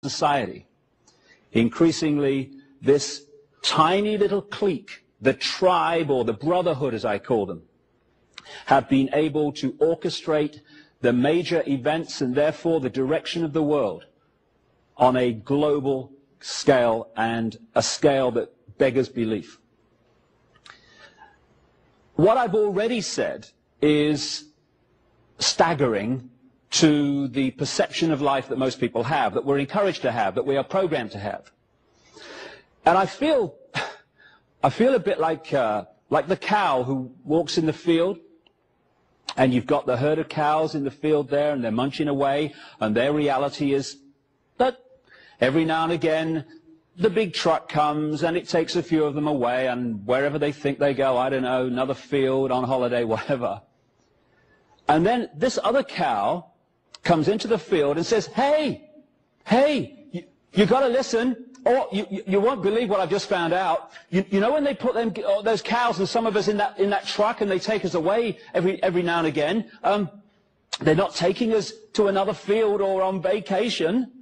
society, increasingly this tiny little clique, the tribe or the brotherhood as I call them, have been able to orchestrate the major events and therefore the direction of the world on a global scale, and a scale that beggars belief. What I've already said is staggering to the perception of life that most people have, that we're encouraged to have, that we are programmed to have. And I feel a bit like the cow who walks in the field, and you've got the herd of cows in the field there, and they're munching away, and their reality is that every now and again the big truck comes and it takes a few of them away, and wherever they think they go, I don't know, another field, on holiday, whatever. And then this other cow comes into the field and says, hey, you got to listen, or you won't believe what I've just found out. You know when they put those cows and some of us in that truck and they take us away every now and again, they're not taking us to another field or on vacation.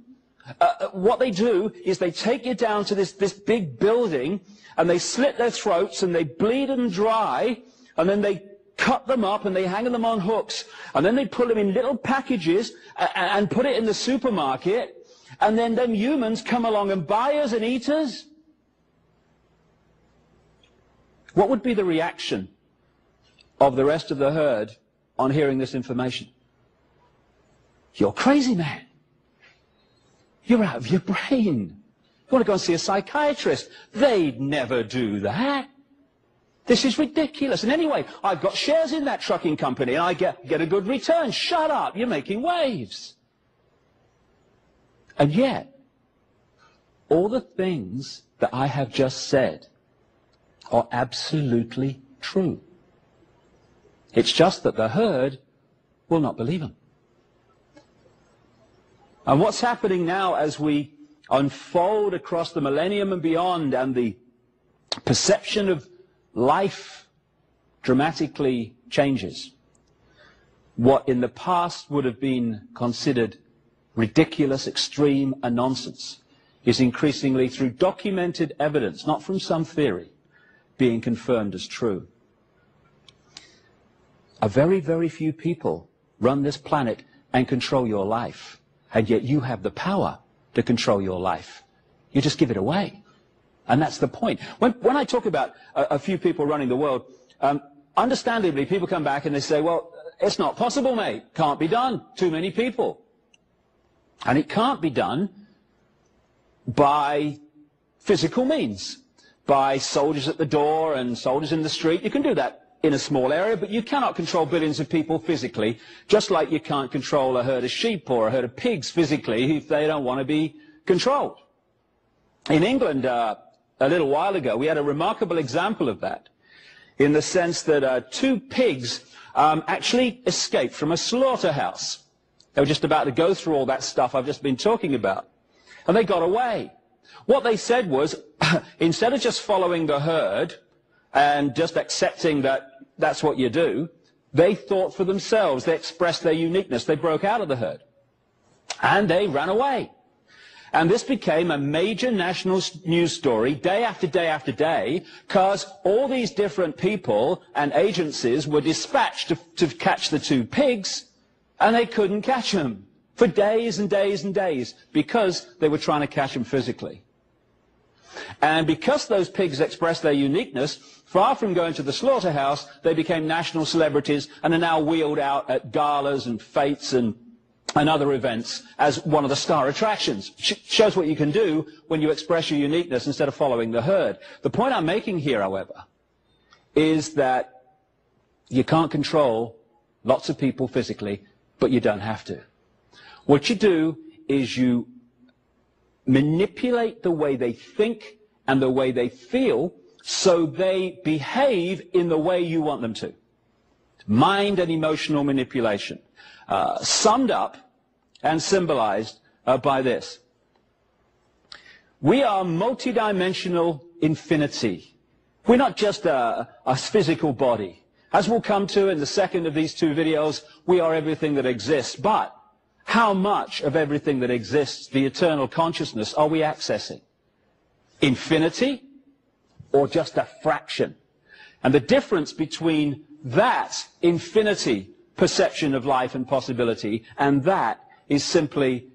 What they do is they take you down to this big building, and they slit their throats and they bleed them dry, and then they cut them up and they hang them on hooks, and then they put them in little packages and put it in the supermarket, and then them humans come along and buy us and eat us. What would be the reaction of the rest of the herd on hearing this information? You're crazy, man. You're out of your brain. You want to go and see a psychiatrist? They'd never do that. This is ridiculous. And anyway, I've got shares in that trucking company and I get a good return. Shut up, you're making waves. And yet, all the things that I have just said are absolutely true. It's just that the herd will not believe them. And what's happening now as we unfold across the millennium and beyond, and the perception of life dramatically changes. What in the past would have been considered ridiculous, extreme, and nonsense is increasingly, through documented evidence, not from some theory, being confirmed as true. A very, very few people run this planet and control your life. And yet you have the power to control your life. You just give it away. And that's the point. When I talk about a few people running the world, understandably people come back and they say, well, it's not possible, mate. Can't be done. Too many people. And it can't be done by physical means, by soldiers at the door and soldiers in the street. You can do that in a small area, but you cannot control billions of people physically, just like you can't control a herd of sheep or a herd of pigs physically if they don't want to be controlled. In England, a little while ago, we had a remarkable example of that, in the sense that two pigs actually escaped from a slaughterhouse. They were just about to go through all that stuff I've just been talking about, and they got away. What they said was, instead of just following the herd and just accepting that that's what you do, they thought for themselves. They expressed their uniqueness. They broke out of the herd. And they ran away. And this became a major national news story day after day after day, because all these different people and agencies were dispatched to catch the two pigs, and they couldn't catch them for days and days and days, because they were trying to catch them physically. And because those pigs expressed their uniqueness, far from going to the slaughterhouse, they became national celebrities and are now wheeled out at galas and fetes and other events as one of the star attractions. Shows what you can do when you express your uniqueness instead of following the herd. The point I'm making here, however, is that you can't control lots of people physically, but you don't have to. What you do is you manipulate the way they think and the way they feel, so they behave in the way you want them to. Mind and emotional manipulation. Summed up and symbolized by this. We are multidimensional infinity. We're not just a physical body. As we'll come to in the second of these two videos, we are everything that exists. But how much of everything that exists, the eternal consciousness, are we accessing? Infinity or just a fraction? And the difference between that infinity perception of life and possibility and that is simply,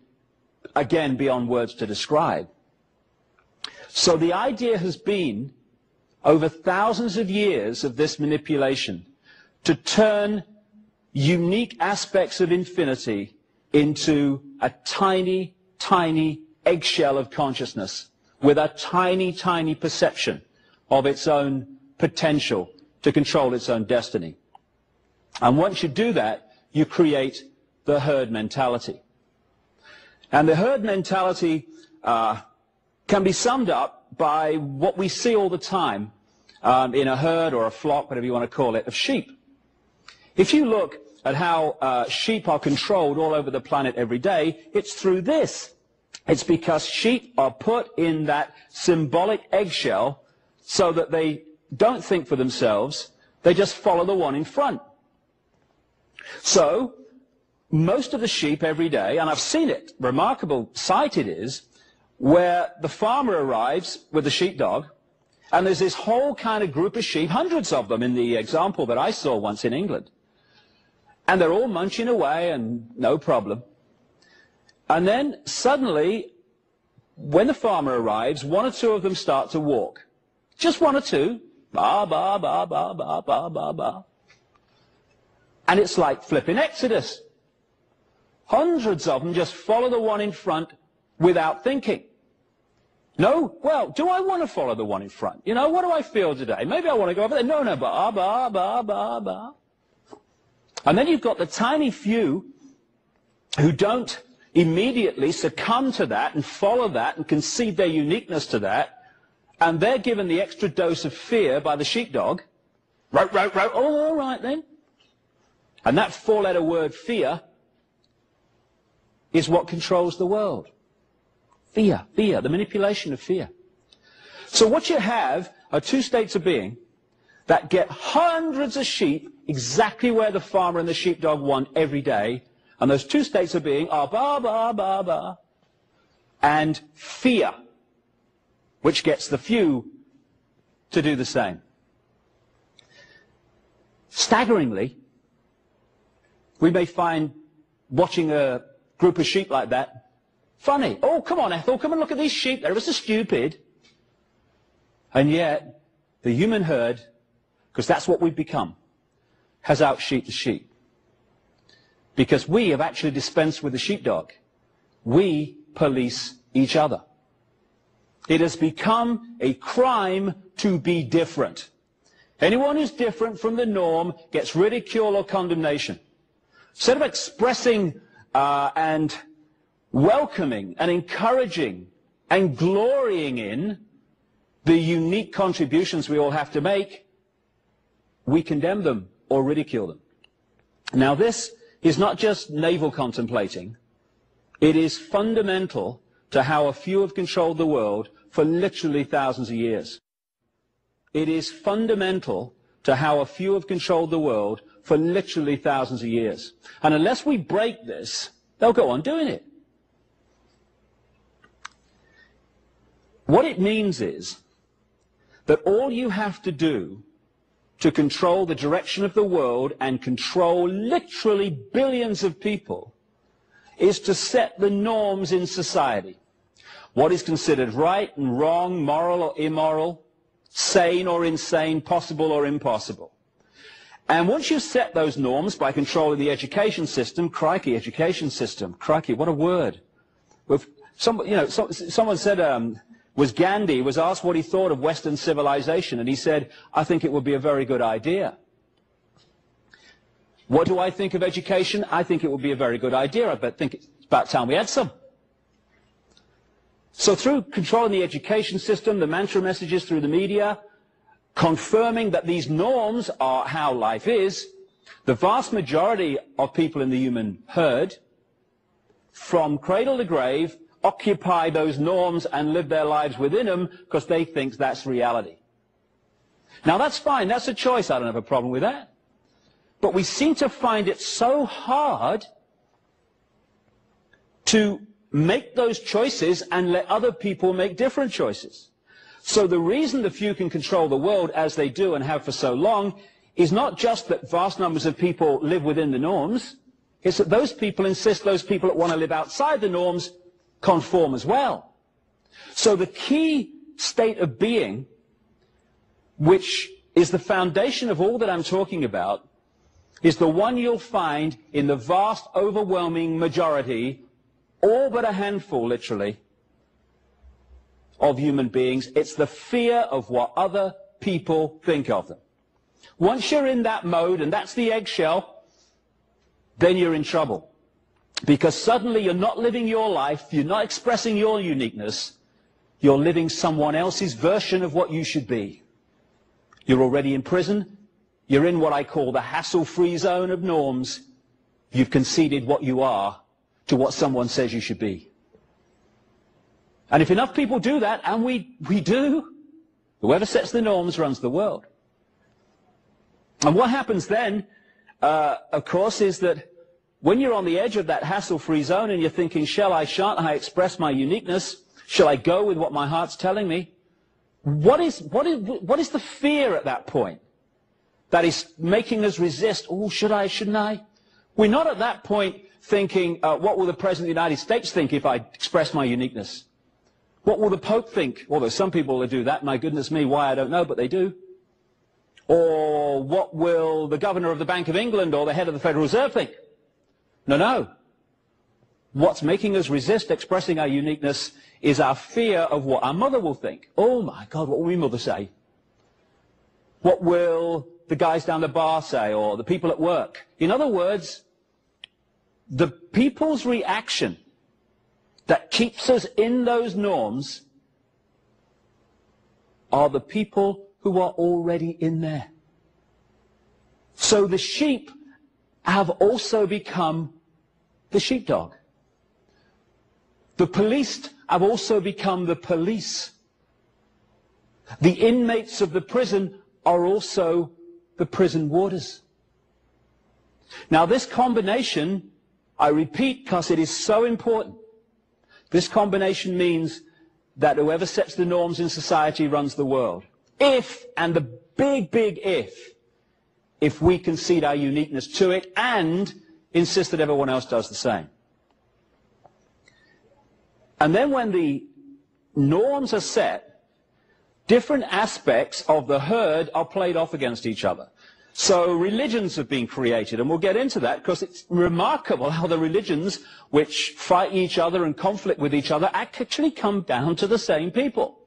again, beyond words to describe. So the idea has been, over thousands of years of this manipulation, to turn unique aspects of infinity into a tiny, tiny eggshell of consciousness with a tiny, tiny perception of its own potential to control its own destiny. And once you do that, you create the herd mentality. And the herd mentality can be summed up by what we see all the time in a herd or a flock, whatever you want to call it, of sheep. If you look at how sheep are controlled all over the planet every day, it's through this. It's because sheep are put in that symbolic eggshell so that they don't think for themselves, they just follow the one in front. So, most of the sheep every day, and I've seen it, remarkable sight it is, where the farmer arrives with the sheepdog, and there's this whole kind of group of sheep, hundreds of them in the example that I saw once in England. And they're all munching away and no problem. And then suddenly, when the farmer arrives, one or two of them start to walk. Just one or two. Ba, ba, ba, ba, ba, ba, ba, ba. And it's like flipping Exodus. Hundreds of them just follow the one in front without thinking. No? Well, do I want to follow the one in front? You know, what do I feel today? Maybe I want to go over there. No, no, ba, ba, ba, ba, ba. And then you've got the tiny few who don't immediately succumb to that and follow that and concede their uniqueness to that, and they're given the extra dose of fear by the sheepdog. Row, row, row. Oh, all right then. And that four-letter word, fear, is what controls the world. Fear, fear, the manipulation of fear. So what you have are two states of being that get hundreds of sheep exactly where the farmer and the sheepdog want every day. And those two states of being are ba, ba, ba, ba, and fear, which gets the few to do the same. Staggeringly, we may find watching a group of sheep like that funny. Oh, come on, Ethel, come and look at these sheep. They're so stupid. And yet, the human herd, because that's what we've become, has out-sheeped the sheep. Because we have actually dispensed with the sheepdog. We police each other. It has become a crime to be different. Anyone who's different from the norm gets ridicule or condemnation. Instead of expressing and welcoming and encouraging and glorying in the unique contributions we all have to make, we condemn them or ridicule them. Now this is not just navel contemplating. It is fundamental to how a few have controlled the world for literally thousands of years. It is fundamental to how a few have controlled the world for literally thousands of years. And unless we break this, they'll go on doing it. What it means is that all you have to do to control the direction of the world and control literally billions of people is to set the norms in society. What is considered right and wrong, moral or immoral, sane or insane, possible or impossible. And once you set those norms by controlling the education system, crikey, education system, crikey, what a word. Someone said, was Gandhi was asked what he thought of Western civilization, and he said, I think it would be a very good idea. What do I think of education? I think it would be a very good idea. I think it's about time we had some. So through controlling the education system, the mantra messages through the media, confirming that these norms are how life is, the vast majority of people in the human herd, from cradle to grave, occupy those norms and live their lives within them because they think that's reality. Now that's fine, that's a choice, I don't have a problem with that. But we seem to find it so hard to make those choices and let other people make different choices. So the reason the few can control the world as they do and have for so long is not just that vast numbers of people live within the norms, it's that those people insist those people that want to live outside the norms conform as well. So the key state of being, which is the foundation of all that I'm talking about, is the one you'll find in the vast, overwhelming majority, all but a handful, literally, of human beings. It's the fear of what other people think of them. Once you're in that mode, and that's the eggshell, then you're in trouble. Because suddenly you're not living your life, you're not expressing your uniqueness, you're living someone else's version of what you should be. You're already in prison, you're in what I call the hassle-free zone of norms. You've conceded what you are to what someone says you should be. And if enough people do that, and we do, whoever sets the norms runs the world. And what happens then, of course, is that when you're on the edge of that hassle-free zone and you're thinking, shall I, shan't I express my uniqueness? Shall I go with what my heart's telling me? What is the fear at that point that is making us resist? Oh, should I, shouldn't I? We're not at that point thinking, what will the President of the United States think if I express my uniqueness? What will the Pope think? Although some people will do that, my goodness me, why I don't know, but they do. Or what will the Governor of the Bank of England or the head of the Federal Reserve think? No, no. What's making us resist expressing our uniqueness is our fear of what our mother will think. Oh my God, what will my mother say? What will the guys down the bar say, or the people at work? In other words, the people's reaction that keeps us in those norms are the people who are already in there. So the sheep have also become the sheepdog. The police have also become the police. The inmates of the prison are also the prison warders. Now this combination, I repeat because it is so important, this combination means that whoever sets the norms in society runs the world. If, and the big, big if we concede our uniqueness to it and insist that everyone else does the same. And then when the norms are set, different aspects of the herd are played off against each other. So religions have been created, and we'll get into that because it's remarkable how the religions which fight each other and conflict with each other actually come down to the same people.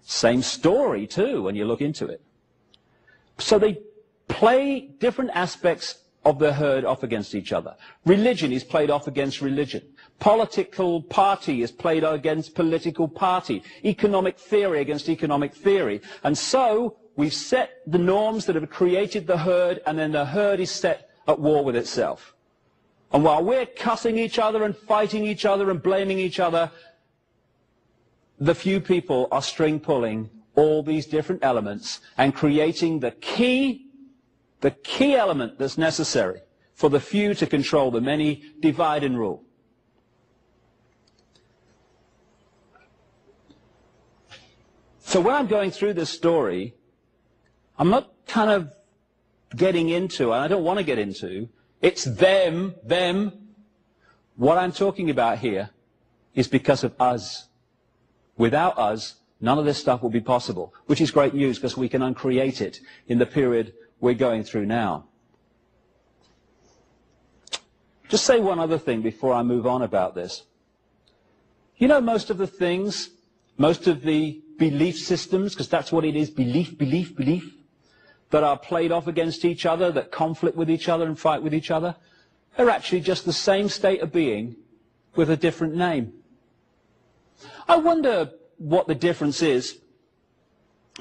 Same story too when you look into it. So they play different aspects of the herd off against each other. Religion is played off against religion. Political party is played against political party. Economic theory against economic theory. And so we've set the norms that have created the herd, and then the herd is set at war with itself. And while we're cussing each other and fighting each other and blaming each other, the few people are string pulling all these different elements and creating the key element that's necessary for the few to control the many, divide and rule. So when I'm going through this story, I'm not kind of getting into, and I don't want to get into, it's them. What I'm talking about here is because of us. Without us, none of this stuff will be possible, which is great news because we can uncreate it in the period we're going through now. Just say one other thing before I move on about this. You know, most of the things, most of the belief systems, because that's what it is, belief, that are played off against each other, that conflict with each other and fight with each other, they're actually just the same state of being with a different name. I wonder what the difference is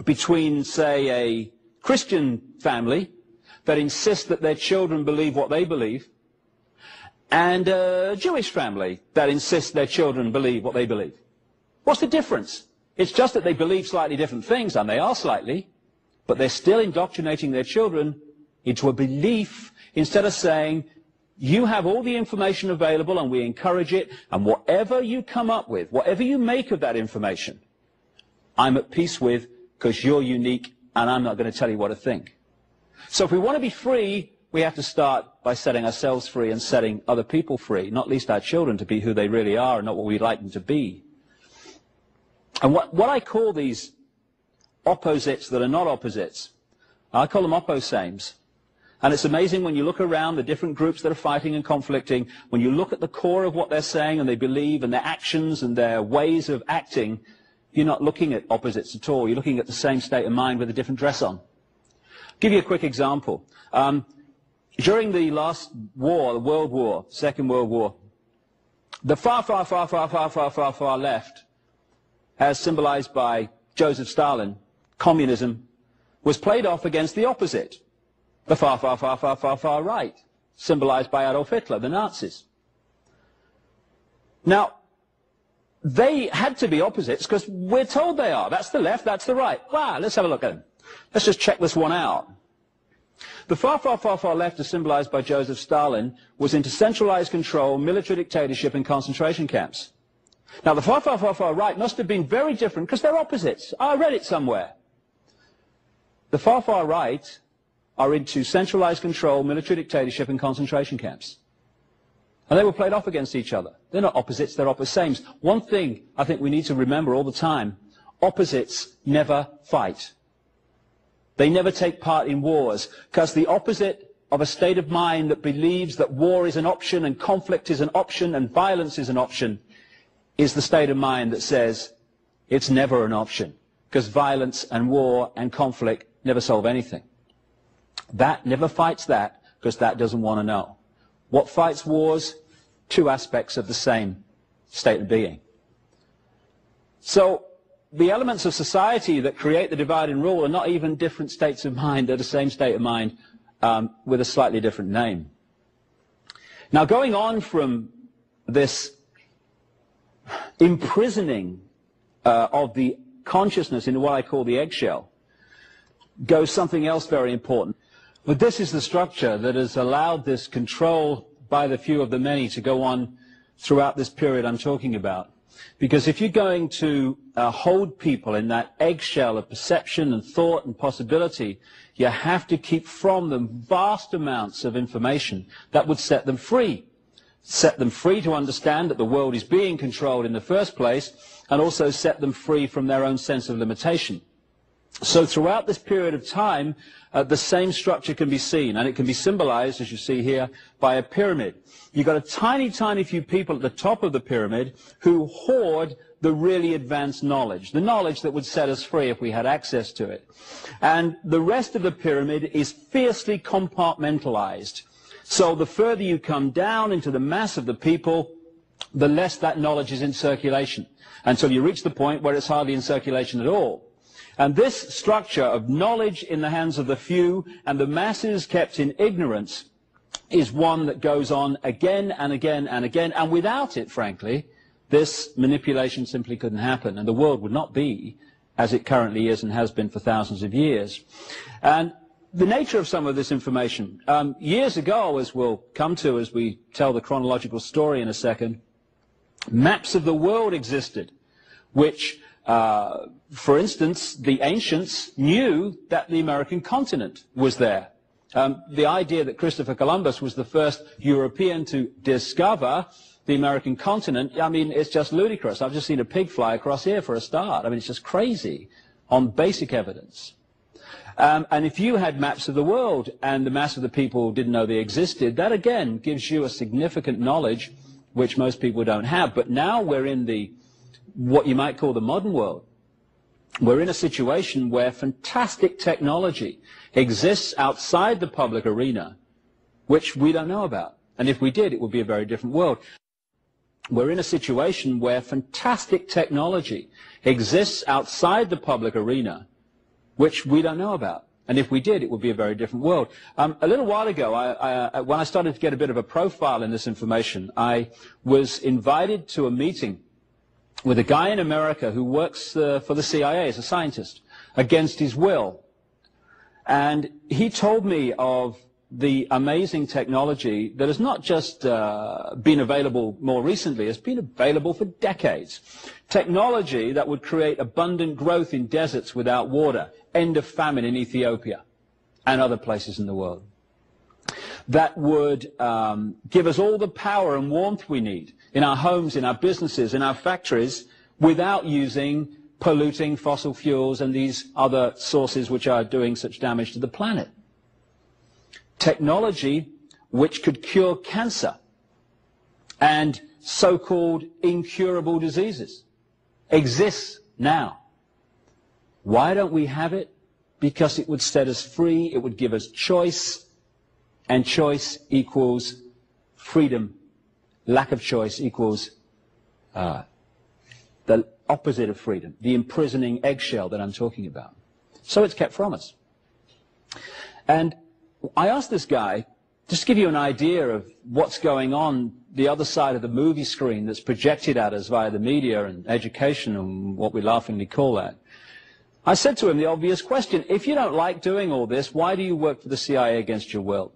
between, say, a Christian family that insists that their children believe what they believe, and a Jewish family that insists their children believe what they believe. What's the difference? It's just that they believe slightly different things, and they are slightly, but they're still indoctrinating their children into a belief instead of saying, You have all the information available and we encourage it, and whatever you come up with, whatever you make of that information, I'm at peace with, because you're unique and I'm not going to tell you what to think. So if we want to be free, we have to start by setting ourselves free and setting other people free, not least our children, to be who they really are and not what we'd like them to be. And what I call these opposites that are not opposites, I call them opposames. And it's amazing when you look around the different groups that are fighting and conflicting, when you look at the core of what they're saying and they believe and their actions and their ways of acting, you're not looking at opposites at all. You're looking at the same state of mind with a different dress on. I'll give you a quick example. During the last war, the World War, Second World War, the far left, as symbolized by Joseph Stalin, communism, was played off against the opposite, the far right, symbolized by Adolf Hitler, the Nazis. Now, they had to be opposites because we're told they are. That's the left, that's the right. Wow, let's have a look at them. Let's just check this one out. The far left, as symbolized by Joseph Stalin, was into centralized control, military dictatorship, and concentration camps. Now, the far right must have been very different because they're opposites. I read it somewhere. The far right are into centralized control, military dictatorship, and concentration camps. And they were played off against each other. They're not opposites, they're opposames. One thing I think we need to remember all the time, opposites never fight. They never take part in wars, because the opposite of a state of mind that believes that war is an option and conflict is an option and violence is an option is the state of mind that says it's never an option, because violence and war and conflict never solve anything. That never fights that, because that doesn't want to know. What fights wars? Two aspects of the same state of being. So the elements of society that create the divide and rule are not even different states of mind, they're the same state of mind with a slightly different name. Now, going on from this imprisoning of the consciousness into what I call the eggshell, goes something else very important. But this is the structure that has allowed this control by the few of the many to go on throughout this period I'm talking about. Because if you're going to hold people in that eggshell of perception and thought and possibility, you have to keep from them vast amounts of information that would set them free. Set them free to understand that the world is being controlled in the first place, and also set them free from their own sense of limitation. So throughout this period of time, the same structure can be seen, and it can be symbolized, as you see here, by a pyramid. You've got a tiny few people at the top of the pyramid who hoard the really advanced knowledge, the knowledge that would set us free if we had access to it. And the rest of the pyramid is fiercely compartmentalized. So the further you come down into the mass of the people, the less that knowledge is in circulation, until you reach the point where it's hardly in circulation at all. And this structure of knowledge in the hands of the few and the masses kept in ignorance is one that goes on again and again and again. And without it, frankly, this manipulation simply couldn't happen. And the world would not be as it currently is and has been for thousands of years. And the nature of some of this information, years ago, as we'll come to as we tell the chronological story in a second, maps of the world existed, which for instance, the ancients knew that the American continent was there. The idea that Christopher Columbus was the first European to discover the American continent, I mean, it's just ludicrous. I've just seen a pig fly across here for a start. I mean, it's just crazy on basic evidence. And if you had maps of the world and the mass of the people didn't know they existed, that again gives you a significant knowledge which most people don't have. But now we're in what you might call the modern world. We're in a situation where fantastic technology exists outside the public arena, which we don't know about. And if we did, it would be a very different world. We're in a situation where fantastic technology exists outside the public arena, which we don't know about. And if we did, it would be a very different world. A little while ago, when I started to get a bit of a profile in this information, I was invited to a meeting with a guy in America who works for the CIA as a scientist, against his will. And he told me of the amazing technology that has not just been available more recently, it's been available for decades. Technology that would create abundant growth in deserts without water, end of famine in Ethiopia and other places in the world. That would give us all the power and warmth we need in our homes, in our businesses, in our factories, without using polluting fossil fuels and these other sources which are doing such damage to the planet. Technology which could cure cancer and so-called incurable diseases exists now. Why don't we have it? Because it would set us free, it would give us choice, and choice equals freedom. Lack of choice equals the opposite of freedom, the imprisoning eggshell that I'm talking about. So it's kept from us. And I asked this guy, just to give you an idea of what's going on the other side of the movie screen that's projected at us via the media and education and what we laughingly call that. I said to him the obvious question, if you don't like doing all this, why do you work for the CIA against your will?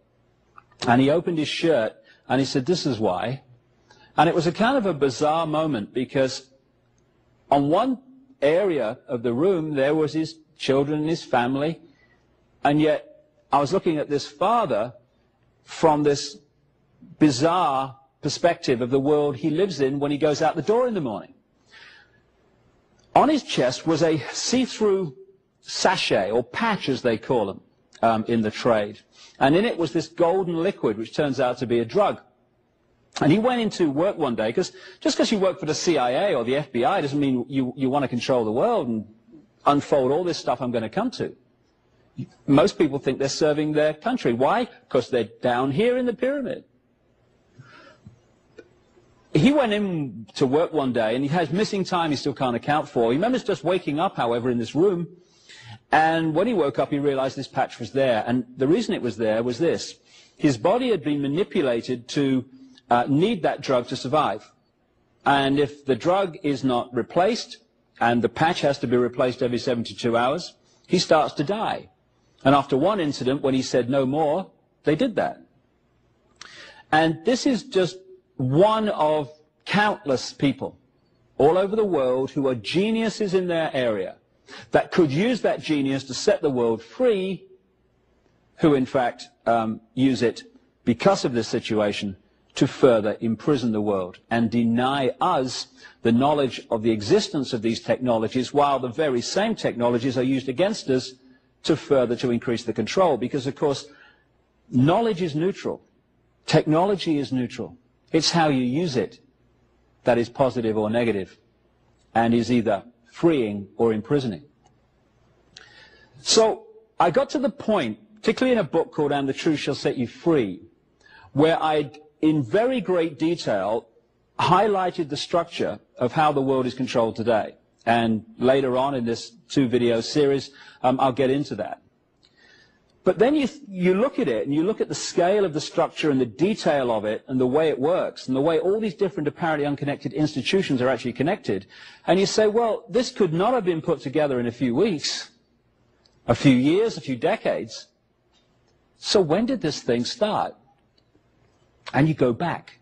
And he opened his shirt and he said, this is why. And it was a kind of a bizarre moment, because on one area of the room there was his children and his family, and yet I was looking at this father from this bizarre perspective of the world he lives in when he goes out the door in the morning. On his chest was a see-through sachet, or patch as they call them in the trade, and in it was this golden liquid which turns out to be a drug. And he went into work one day, because just because you work for the CIA or the FBI doesn't mean you want to control the world and unfold all this stuff I'm going to come to. Most people think they're serving their country. Why? Because they're down here in the pyramid. He went in to work one day, and he has missing time he still can't account for. He remembers just waking up, however, in this room, and when he woke up he realized this patch was there. And the reason it was there was this: his body had been manipulated to need that drug to survive. And if the drug is not replaced, and the patch has to be replaced every 72 hours, he starts to die. And after one incident, when he said no more, they did that. And this is just one of countless people all over the world who are geniuses in their area, that could use that genius to set the world free, who in fact use it because of this situation to further imprison the world and deny us the knowledge of the existence of these technologies, while the very same technologies are used against us to increase the control. Because, of course, knowledge is neutral. Technology is neutral. It's how you use it that is positive or negative, and is either freeing or imprisoning. So I got to the point, particularly in a book called And the Truth Shall Set You Free, where I'd in very great detail highlighted the structure of how the world is controlled today. And later on in this 2-video series, I'll get into that. But then you look at it, and you look at the scale of the structure and the detail of it and the way it works and the way all these different apparently unconnected institutions are actually connected, and you say, well, this could not have been put together in a few weeks, a few years, a few decades. So when did this thing start? And you go back.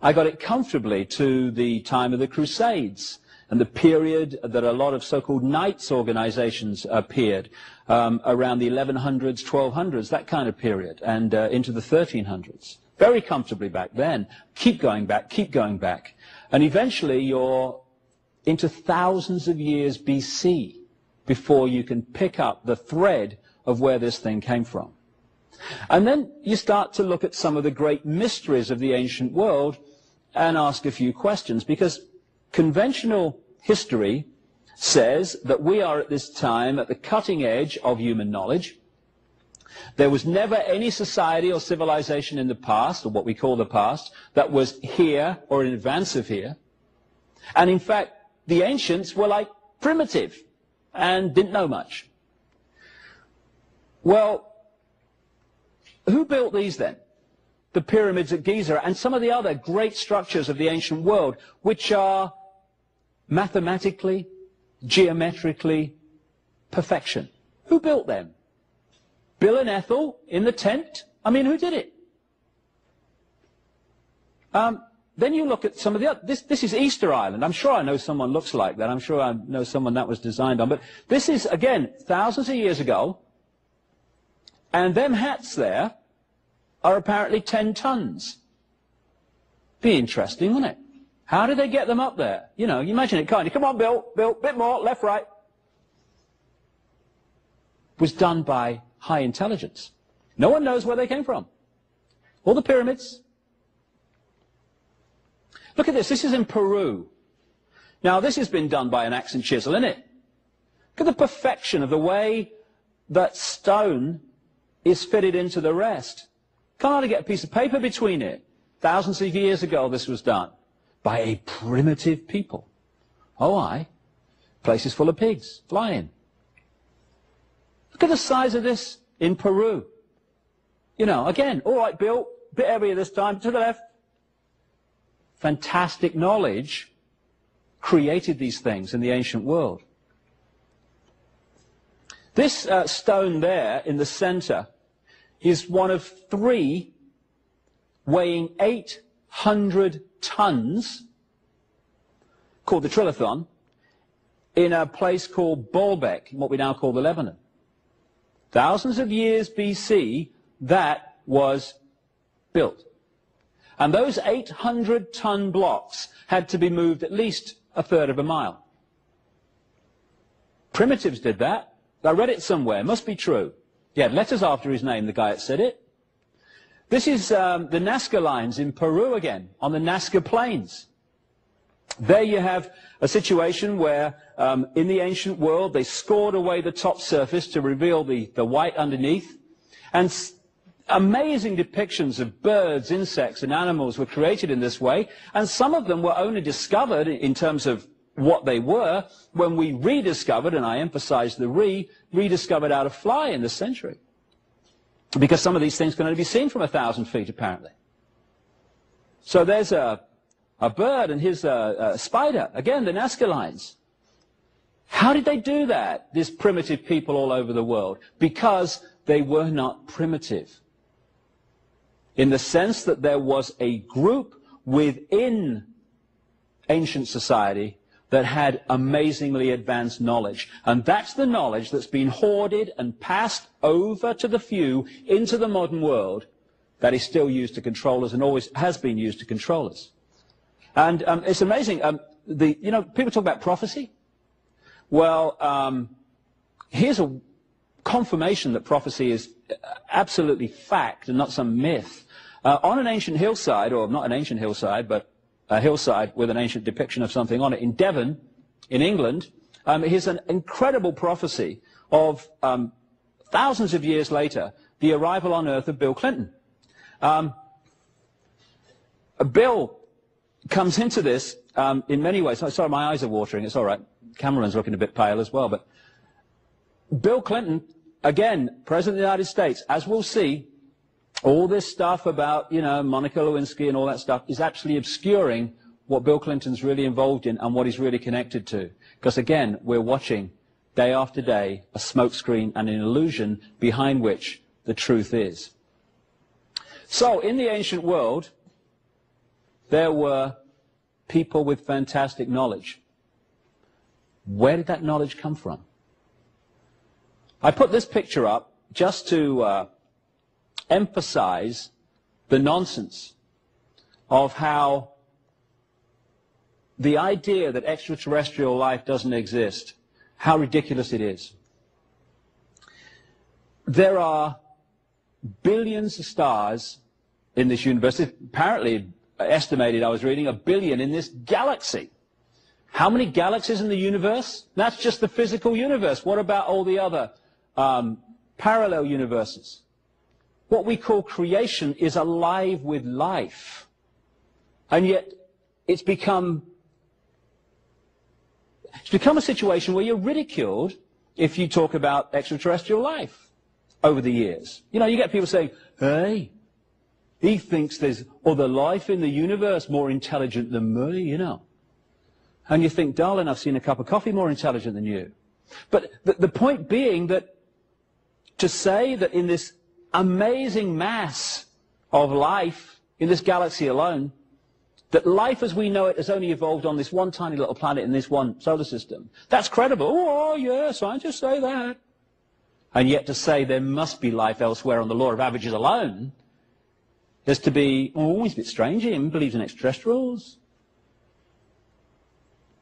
I got it comfortably to the time of the Crusades and the period that a lot of so-called knights organizations appeared, around the 1100s, 1200s, that kind of period, and into the 1300s. Very comfortably back then. Keep going back. And eventually you're into thousands of years BC before you can pick up the thread of where this thing came from. And then you start to look at some of the great mysteries of the ancient world and ask a few questions, because conventional history says that we are at this time at the cutting edge of human knowledge. There was never any society or civilization in the past, or what we call the past, that was here or in advance of here. And in fact, the ancients were like primitive and didn't know much. Well, who built these then? The pyramids at Giza and some of the other great structures of the ancient world, which are mathematically, geometrically perfection. Who built them? Bill and Ethel in the tent. I mean, who did it? Then you look at some of the other, this is Easter Island. I'm sure I know someone looks like that. I'm sure I know someone that was designed on. But this is, again, thousands of years ago. And them hats there are apparently 10 tons. Be interesting, wouldn't it? How did they get them up there? You know, you imagine it, can't you? Come on, Bill, bit more, left, right. Was done by high intelligence. No one knows where they came from. All the pyramids. Look at this. This is in Peru. Now, this has been done by an axe and chisel, isn't it? Look at the perfection of the way that stone is fitted into the rest. Can't hardly get a piece of paper between it. Thousands of years ago, this was done by a primitive people. Oh, aye. Places full of pigs flying. Look at the size of this in Peru. You know, again, all right, Bill, bit heavier this time, to the left. Fantastic knowledge created these things in the ancient world. This stone there in the center is one of 3 weighing 800 tons, called the Trilithon, in a place called Baalbek, in what we now call the Lebanon. Thousands of years BC, that was built. And those 800-ton blocks had to be moved at least a third of a mile. Primitives did that. I read it somewhere. It must be true. He had letters after his name, the guy that said it. This is the Nazca lines in Peru again, on the Nazca Plains. There you have a situation where in the ancient world they scored away the top surface to reveal the white underneath. And amazing depictions of birds, insects and animals were created in this way. And some of them were only discovered in terms of what they were when we rediscovered, and I emphasize the rediscovered how to fly in this century. Because some of these things can only be seen from 1,000 feet, apparently. So there's a bird, and here's a spider. Again, the Nazca lines. How did they do that, these primitive people all over the world? Because they were not primitive. In the sense that there was a group within ancient society that had amazingly advanced knowledge. And that's the knowledge that's been hoarded and passed over to the few into the modern world that is still used to control us and always has been used to control us. And it's amazing. You know, people talk about prophecy. Well, here's a confirmation that prophecy is absolutely fact and not some myth. On an ancient hillside, or not an ancient hillside, but a hillside with an ancient depiction of something on it in Devon, in England, here's an incredible prophecy of thousands of years later, the arrival on Earth of Bill Clinton. Bill comes into this in many ways. Sorry, my eyes are watering. It's all right. Cameron's looking a bit pale as well. But Bill Clinton, again, President of the United States, as we'll see, all this stuff about, you know, Monica Lewinsky and all that stuff is actually obscuring what Bill Clinton's really involved in and what he's really connected to. Because, again, we're watching day after day a smokescreen and an illusion behind which the truth is. So, in the ancient world, there were people with fantastic knowledge. Where did that knowledge come from? I put this picture up just to emphasize the nonsense of how the idea that extraterrestrial life doesn't exist, how ridiculous it is. There are billions of stars in this universe. Apparently, estimated, I was reading, 1 billion in this galaxy. How many galaxies in the universe? That's just the physical universe. What about all the other parallel universes? What we call creation is alive with life. And yet it's become a situation where you're ridiculed if you talk about extraterrestrial life over the years. You know, you get people saying, hey, he thinks there's other life in the universe more intelligent than me, you know. And you think, darling, I've seen a cup of coffee more intelligent than you. But the point being that to say that in this amazing mass of life, in this galaxy alone, that life as we know it has only evolved on this one tiny little planet in this one solar system. That's credible. Oh, yeah, scientists say that. And yet to say there must be life elsewhere on the law of averages alone is to be, oh, he's a bit strange. He believes in extraterrestrials.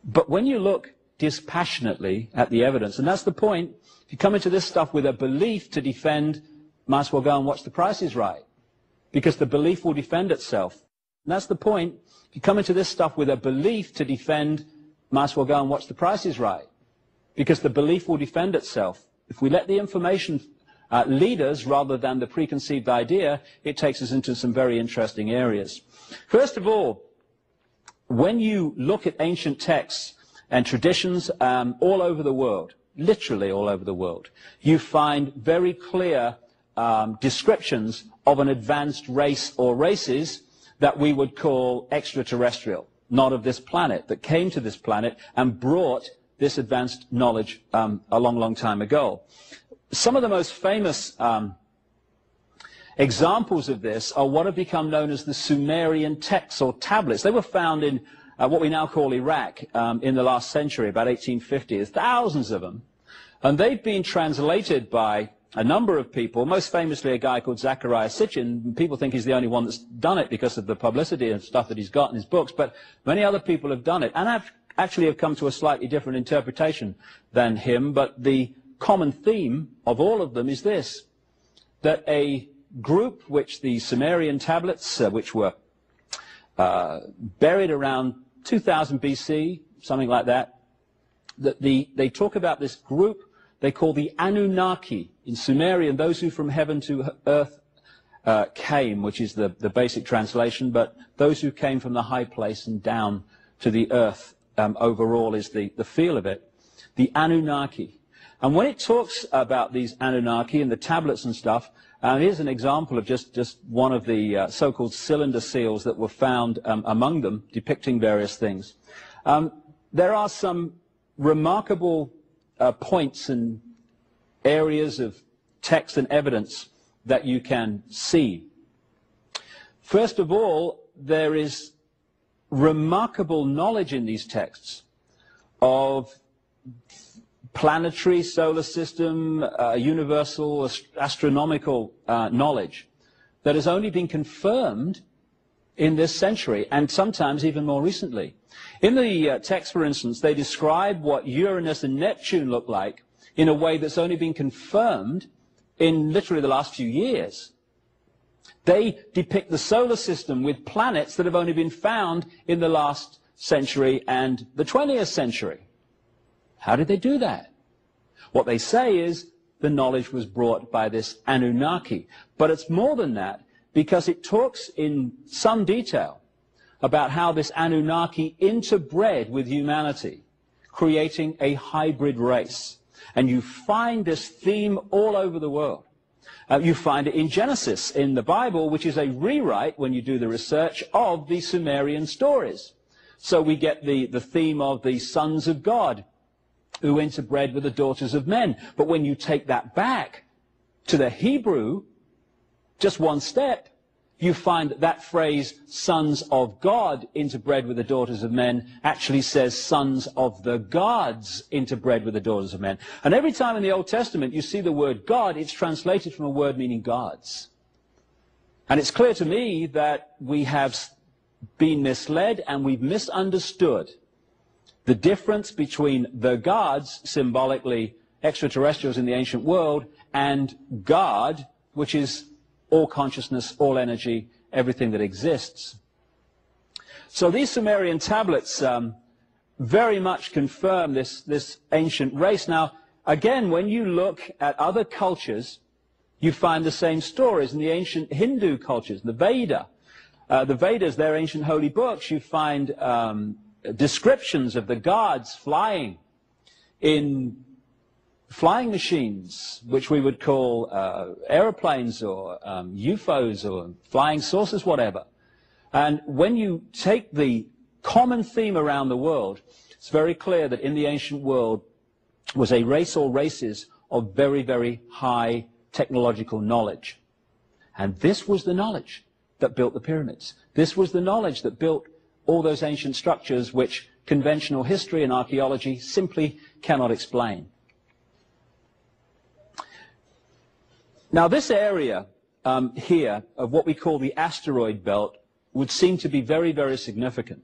But when you look dispassionately at the evidence, and that's the point, if you come into this stuff with a belief to defend, might as well go and watch The Price is Right, because the belief will defend itself. And that's the point. If you come into this stuff with a belief to defend, might as well go and watch The Price is Right, because the belief will defend itself. If we let the information lead us rather than the preconceived idea, it takes us into some very interesting areas. First of all, when you look at ancient texts and traditions all over the world, literally all over the world, you find very clear descriptions of an advanced race or races that we would call extraterrestrial, not of this planet, that came to this planet and brought this advanced knowledge a long, long time ago. Some of the most famous examples of this are what have become known as the Sumerian texts or tablets. They were found in what we now call Iraq in the last century, about 1850. There's thousands of them. And they've been translated by a number of people, most famously a guy called Zecharia Sitchin. People think he's the only one that's done it because of the publicity and stuff that he's got in his books, but many other people have done it and have come to a slightly different interpretation than him. But the common theme of all of them is this, that a group which the Sumerian tablets, which were buried around 2000 BC, something like that, that they talk about this group they call the Anunnaki in Sumerian, those who from heaven to earth came, which is the basic translation, but those who came from the high place and down to the earth overall is the feel of it, the Anunnaki. And when it talks about these Anunnaki and the tablets and stuff, here's an example of just one of the so-called cylinder seals that were found among them, depicting various things. There are some remarkable points and areas of text and evidence that you can see. First of all, there is remarkable knowledge in these texts of planetary, solar system, universal, astronomical knowledge that has only been confirmed in this century, and sometimes even more recently. In the text, for instance, they describe what Uranus and Neptune look like in a way that's only been confirmed in literally the last few years. They depict the solar system with planets that have only been found in the last century and the 20th century. How did they do that? What they say is the knowledge was brought by this Anunnaki. But it's more than that, because it talks in some detail about how this Anunnaki interbred with humanity, creating a hybrid race. And you find this theme all over the world. You find it in Genesis, in the Bible, which is a rewrite, when you do the research, of the Sumerian stories. So we get the theme of the sons of God, who interbred with the daughters of men. But when you take that back to the Hebrew, just one step, you find that that phrase, sons of God interbred with the daughters of men, actually says sons of the gods interbred with the daughters of men. And every time in the Old Testament you see the word God, it's translated from a word meaning gods. And it's clear to me that we have been misled and we've misunderstood the difference between the gods, symbolically extraterrestrials in the ancient world, and God, which is all consciousness, all energy, everything that exists. So these Sumerian tablets very much confirm this ancient race. Now, again, when you look at other cultures, you find the same stories in the ancient Hindu cultures, the Veda. The Vedas, their ancient holy books, you find descriptions of the gods flying in flying machines, which we would call aeroplanes or UFOs or flying saucers, whatever. And when you take the common theme around the world, it's very clear that in the ancient world was a race or races of very, very high technological knowledge. And this was the knowledge that built the pyramids. This was the knowledge that built all those ancient structures which conventional history and archaeology simply cannot explain. Now this area here of what we call the asteroid belt would seem to be very, very significant.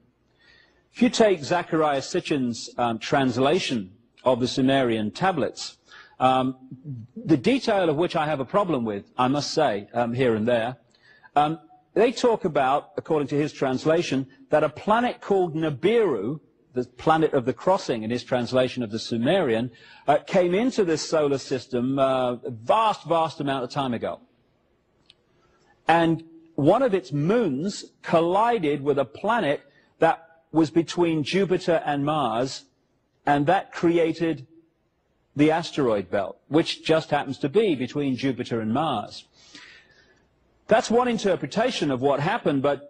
If you take Zechariah Sitchin's translation of the Sumerian tablets, the detail of which I have a problem with, I must say, here and there, they talk about, according to his translation, that a planet called Nibiru, the planet of the crossing in his translation of the Sumerian, came into this solar system a vast, vast amount of time ago. And one of its moons collided with a planet that was between Jupiter and Mars, and that created the asteroid belt, which just happens to be between Jupiter and Mars. That's one interpretation of what happened, but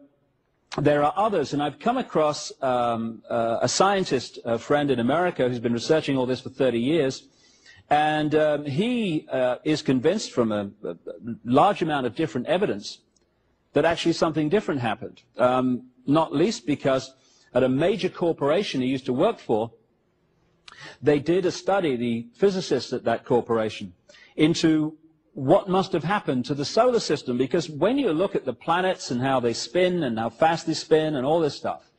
there are others, and I've come across a scientist, a friend in America, who's been researching all this for 30 years, and he is convinced from a large amount of different evidence that actually something different happened, not least because at a major corporation he used to work for, they did a study, the physicists at that corporation, into what must have happened to the solar system, because when you look at the planets and how they spin and how fast they spin and all this stuff,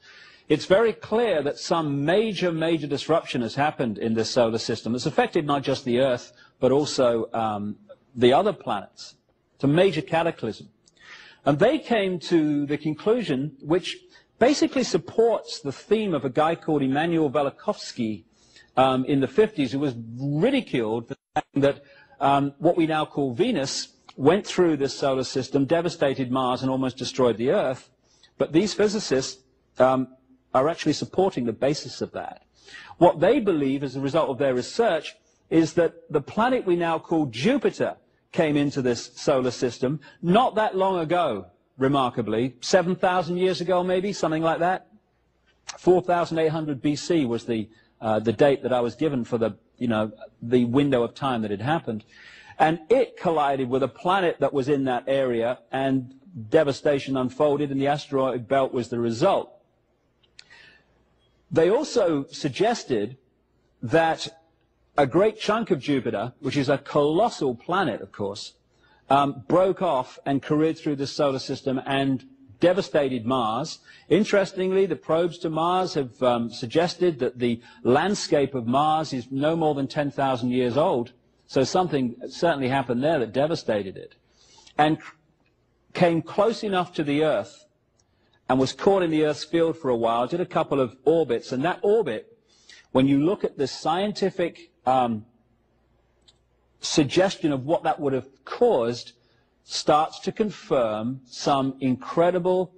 it's very clear that some major, major disruption has happened in this solar system. It's affected not just the Earth, but also the other planets. It's a major cataclysm. And they came to the conclusion, which basically supports the theme of a guy called Immanuel Velikovsky in the 50s, who was ridiculed for saying that what we now call Venus went through this solar system, devastated Mars, and almost destroyed the Earth. But these physicists are actually supporting the basis of that. What they believe as a result of their research is that the planet we now call Jupiter came into this solar system not that long ago, remarkably, 7,000 years ago maybe, something like that. 4,800 BC was the date that I was given for the window of time that had happened. And it collided with a planet that was in that area, and devastation unfolded, and the asteroid belt was the result. They also suggested that a great chunk of Jupiter, which is a colossal planet, of course, broke off and careered through the solar system and devastated Mars. Interestingly, the probes to Mars have suggested that the landscape of Mars is no more than 10,000 years old, so something certainly happened there that devastated it, and came close enough to the Earth and was caught in the Earth's field for a while, did a couple of orbits, and that orbit, when you look at the scientific suggestion of what that would have caused, starts to confirm some incredible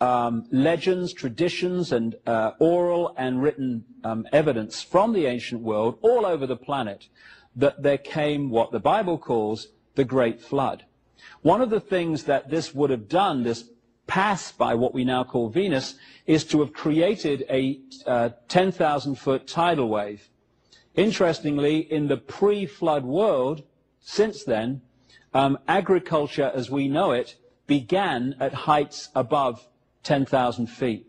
legends, traditions, and oral and written evidence from the ancient world all over the planet that there came what the Bible calls the Great Flood. One of the things that this would have done, this pass by what we now call Venus, is to have created a 10,000-foot tidal wave. Interestingly, in the pre-flood world, since then, agriculture as we know it began at heights above 10,000 feet.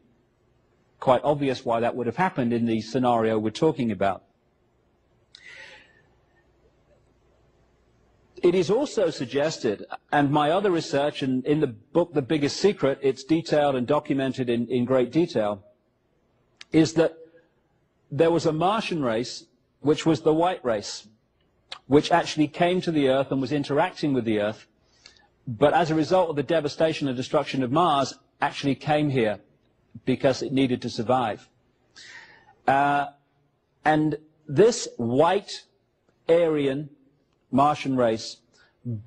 Quite obvious why that would have happened in the scenario we're talking about. It is also suggested, and my other research, and in the book The Biggest Secret, it's detailed and documented in great detail, is that there was a Martian race, which was the white race, which actually came to the Earth and was interacting with the Earth, but as a result of the devastation and destruction of Mars, actually came here because it needed to survive. And this white Aryan Martian race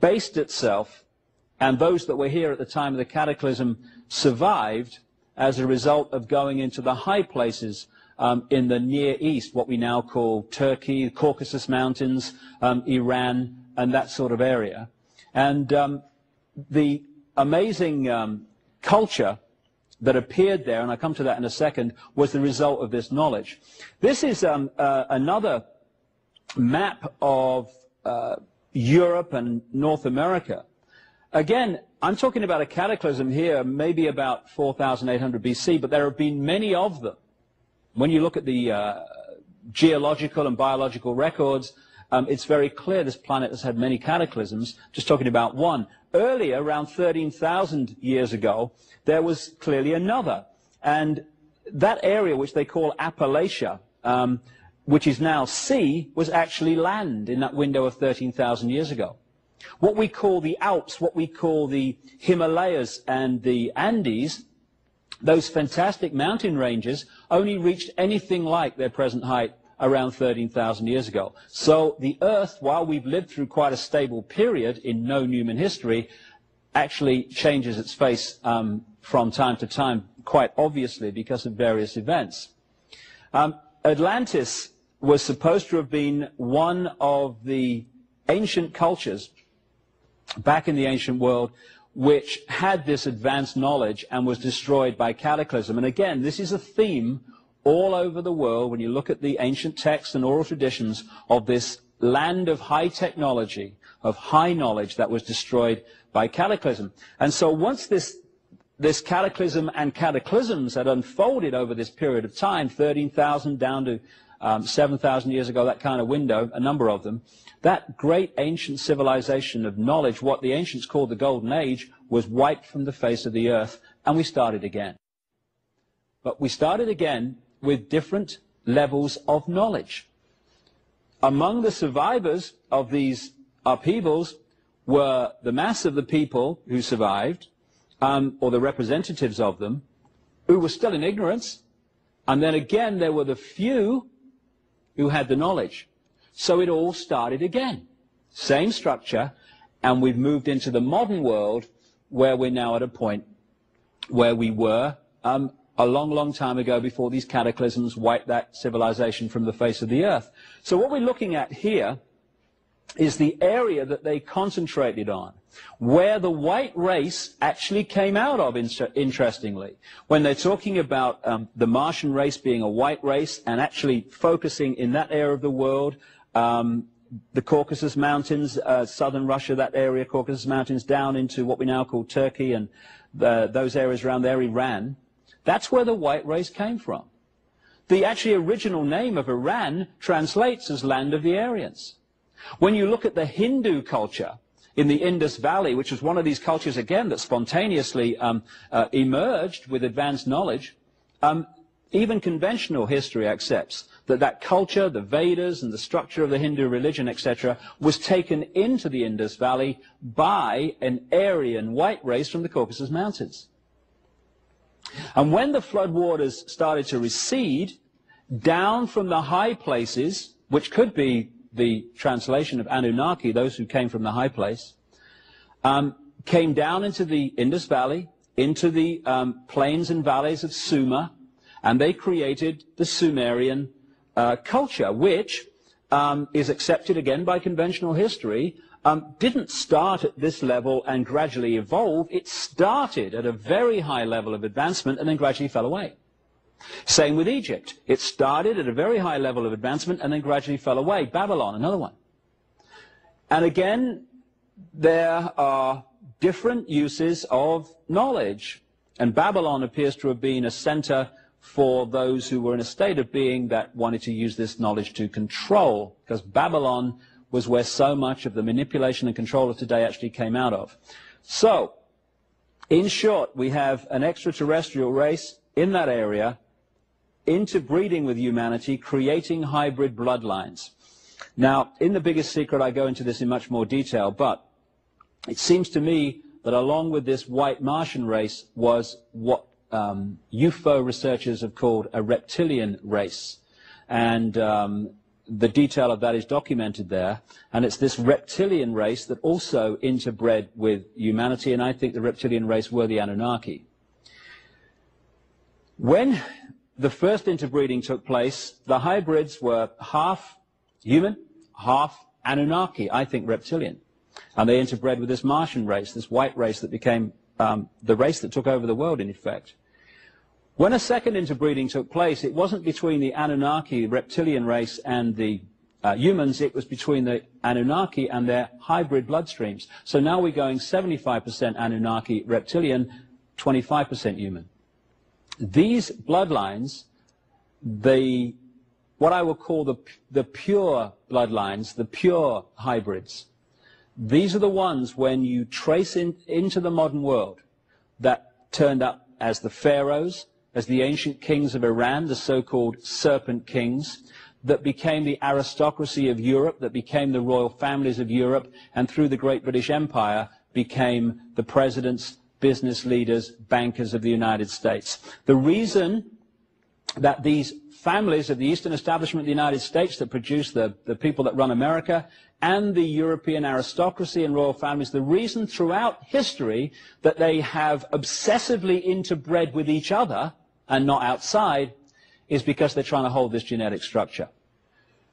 based itself, and those that were here at the time of the cataclysm survived as a result of going into the high places in the Near East, what we now call Turkey, Caucasus Mountains, Iran, and that sort of area. And the amazing culture that appeared there, and I'll come to that in a second, was the result of this knowledge. This is another map of Europe and North America. Again, I'm talking about a cataclysm here, maybe about 4,800 BC, but there have been many of them. When you look at the geological and biological records, it's very clear this planet has had many cataclysms, just talking about one. Earlier, around 13,000 years ago, there was clearly another. And that area, which they call Appalachia, which is now sea, was actually land in that window of 13,000 years ago. What we call the Alps, what we call the Himalayas and the Andes, those fantastic mountain ranges only reached anything like their present height around 13,000 years ago. So the Earth, while we've lived through quite a stable period in known human history, actually changes its face from time to time, quite obviously because of various events. Atlantis was supposed to have been one of the ancient cultures back in the ancient world which had this advanced knowledge and was destroyed by cataclysm. And again, this is a theme all over the world when you look at the ancient texts and oral traditions of this land of high technology, of high knowledge that was destroyed by cataclysm. And so once this cataclysm and cataclysms had unfolded over this period of time, 13,000 down to 7,000 years ago, that kind of window, a number of them, that great ancient civilization of knowledge, what the ancients called the Golden Age, was wiped from the face of the earth, and we started again. But we started again with different levels of knowledge. Among the survivors of these upheavals were the mass of the people who survived, or the representatives of them, who were still in ignorance, and then again there were the few who had the knowledge. So it all started again. Same structure, and we've moved into the modern world where we're now at a point where we were a long, long time ago before these cataclysms wiped that civilization from the face of the earth. So what we're looking at here is the area that they concentrated on, where the white race actually came out of, interestingly. When they're talking about the Martian race being a white race and actually focusing in that area of the world, the Caucasus Mountains, southern Russia, that area, Caucasus Mountains, down into what we now call Turkey and those areas around there, Iran, that's where the white race came from. The actually original name of Iran translates as land of the Aryans. When you look at the Hindu culture in the Indus Valley, which was one of these cultures, again, that spontaneously emerged with advanced knowledge, even conventional history accepts that that culture, the Vedas and the structure of the Hindu religion, etc., was taken into the Indus Valley by an Aryan white race from the Caucasus Mountains. And when the floodwaters started to recede, down from the high places, which could be the translation of Anunnaki, those who came from the high place, came down into the Indus Valley, into the plains and valleys of Sumer, and they created the Sumerian culture, which is accepted again by conventional history, didn't start at this level and gradually evolve. It started at a very high level of advancement and then gradually fell away. Same with Egypt. It started at a very high level of advancement and then gradually fell away. Babylon, another one. And again, there are different uses of knowledge. And Babylon appears to have been a center for those who were in a state of being that wanted to use this knowledge to control, because Babylon was where so much of the manipulation and control of today actually came out of. So, in short, we have an extraterrestrial race in that area interbreeding with humanity, creating hybrid bloodlines. Now, in The Biggest Secret, I go into this in much more detail, but it seems to me that along with this white Martian race was what UFO researchers have called a reptilian race. And the detail of that is documented there. And it's this reptilian race that also interbred with humanity, and I think the reptilian race were the Anunnaki. When the first interbreeding took place, the hybrids were half human, half Anunnaki, I think reptilian. And they interbred with this Martian race, this white race that became the race that took over the world, in effect. When a second interbreeding took place, it wasn't between the Anunnaki, reptilian race, and the humans, it was between the Anunnaki and their hybrid bloodstreams. So now we're going 75% Anunnaki reptilian, 25% human. These bloodlines, what I will call the pure bloodlines, the pure hybrids, these are the ones, when you trace into the modern world, that turned up as the pharaohs, as the ancient kings of Iran, the so-called serpent kings, that became the aristocracy of Europe, that became the royal families of Europe, and through the Great British Empire became the presidents, business leaders, bankers of the United States. The reason that these families of the Eastern establishment of the United States that produce the people that run America and the European aristocracy and royal families, the reason throughout history that they have obsessively interbred with each other and not outside is because they're trying to hold this genetic structure.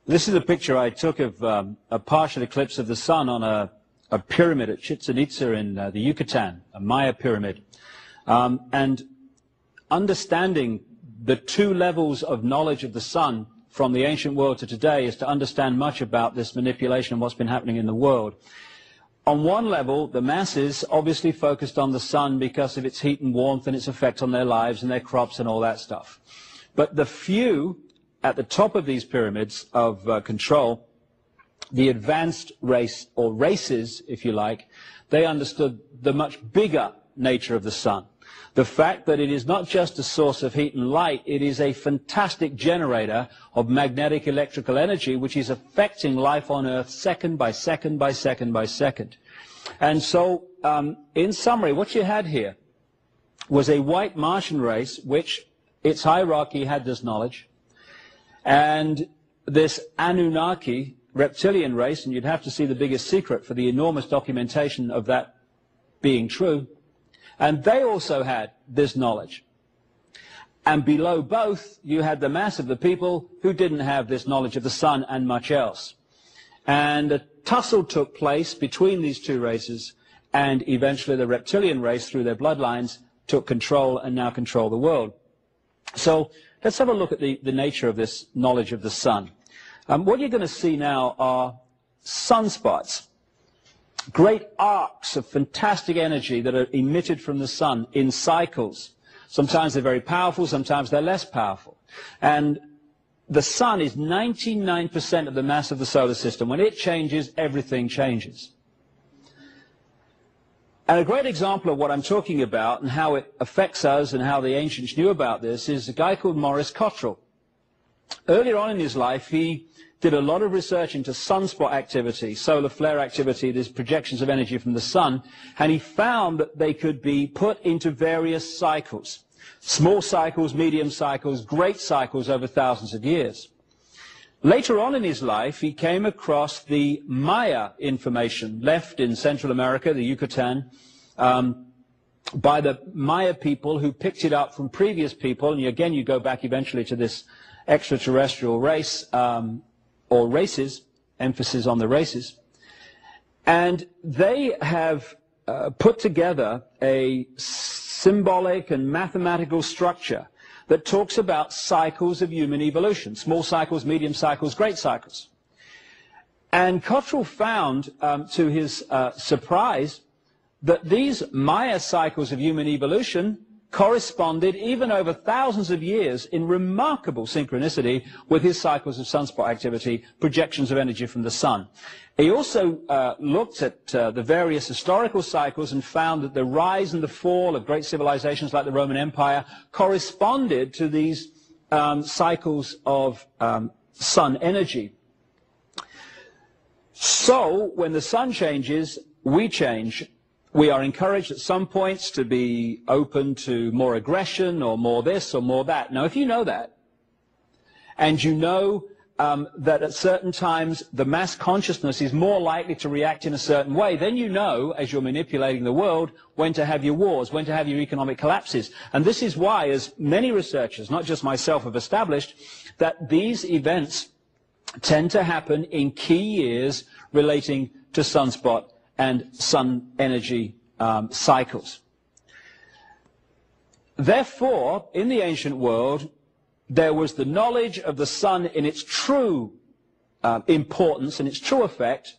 This is a picture I took of a partial eclipse of the sun on a pyramid at Chichen Itza in the Yucatan, a Maya pyramid. And understanding the two levels of knowledge of the sun from the ancient world to today is to understand much about this manipulation and what's been happening in the world. On one level, the masses obviously focused on the sun because of its heat and warmth and its effect on their lives and their crops and all that stuff. But the few at the top of these pyramids of control, the advanced race, or races, if you like, they understood the much bigger nature of the sun. The fact that it is not just a source of heat and light, it is a fantastic generator of magnetic electrical energy which is affecting life on Earth second by second by second by second. And so, in summary, what you had here was a white Martian race which its hierarchy had this knowledge, and this Anunnaki reptilian race, and you'd have to see the biggest secret for the enormous documentation of that being true, and they also had this knowledge. And below both, you had the mass of the people who didn't have this knowledge of the sun and much else. And a tussle took place between these two races, and eventually the reptilian race, through their bloodlines, took control and now control the world. So let's have a look at the nature of this knowledge of the sun. What you're going to see now are sunspots. Great arcs of fantastic energy that are emitted from the sun in cycles. Sometimes they're very powerful, sometimes they're less powerful. And the sun is 99% of the mass of the solar system. When it changes, everything changes. And a great example of what I'm talking about and how it affects us and how the ancients knew about this is a guy called Maurice Cottrell. Earlier on in his life, he did a lot of research into sunspot activity, solar flare activity, these projections of energy from the sun, and he found that they could be put into various cycles. Small cycles, medium cycles, great cycles over thousands of years. Later on in his life, he came across the Maya information left in Central America, the Yucatan, by the Maya people who picked it up from previous people, and again you go back eventually to this extraterrestrial race, or races, emphasis on the races, and they have put together a symbolic and mathematical structure that talks about cycles of human evolution, small cycles, medium cycles, great cycles. And Cottrell found, to his surprise, that these Maya cycles of human evolution corresponded, even over thousands of years, in remarkable synchronicity with his cycles of sunspot activity, projections of energy from the sun. He also looked at the various historical cycles and found that the rise and the fall of great civilizations like the Roman Empire corresponded to these cycles of sun energy. So, when the sun changes, we change. We are encouraged at some points to be open to more aggression or more this or more that. Now, if you know that, and you know that at certain times the mass consciousness is more likely to react in a certain way, then you know, as you're manipulating the world, when to have your wars, when to have your economic collapses. And this is why, as many researchers, not just myself, have established, that these events tend to happen in key years relating to sunspot and sun energy cycles. Therefore, in the ancient world, there was the knowledge of the sun in its true importance and its true effect.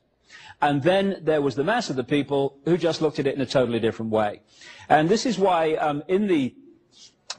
And then there was the mass of the people who just looked at it in a totally different way. And this is why in the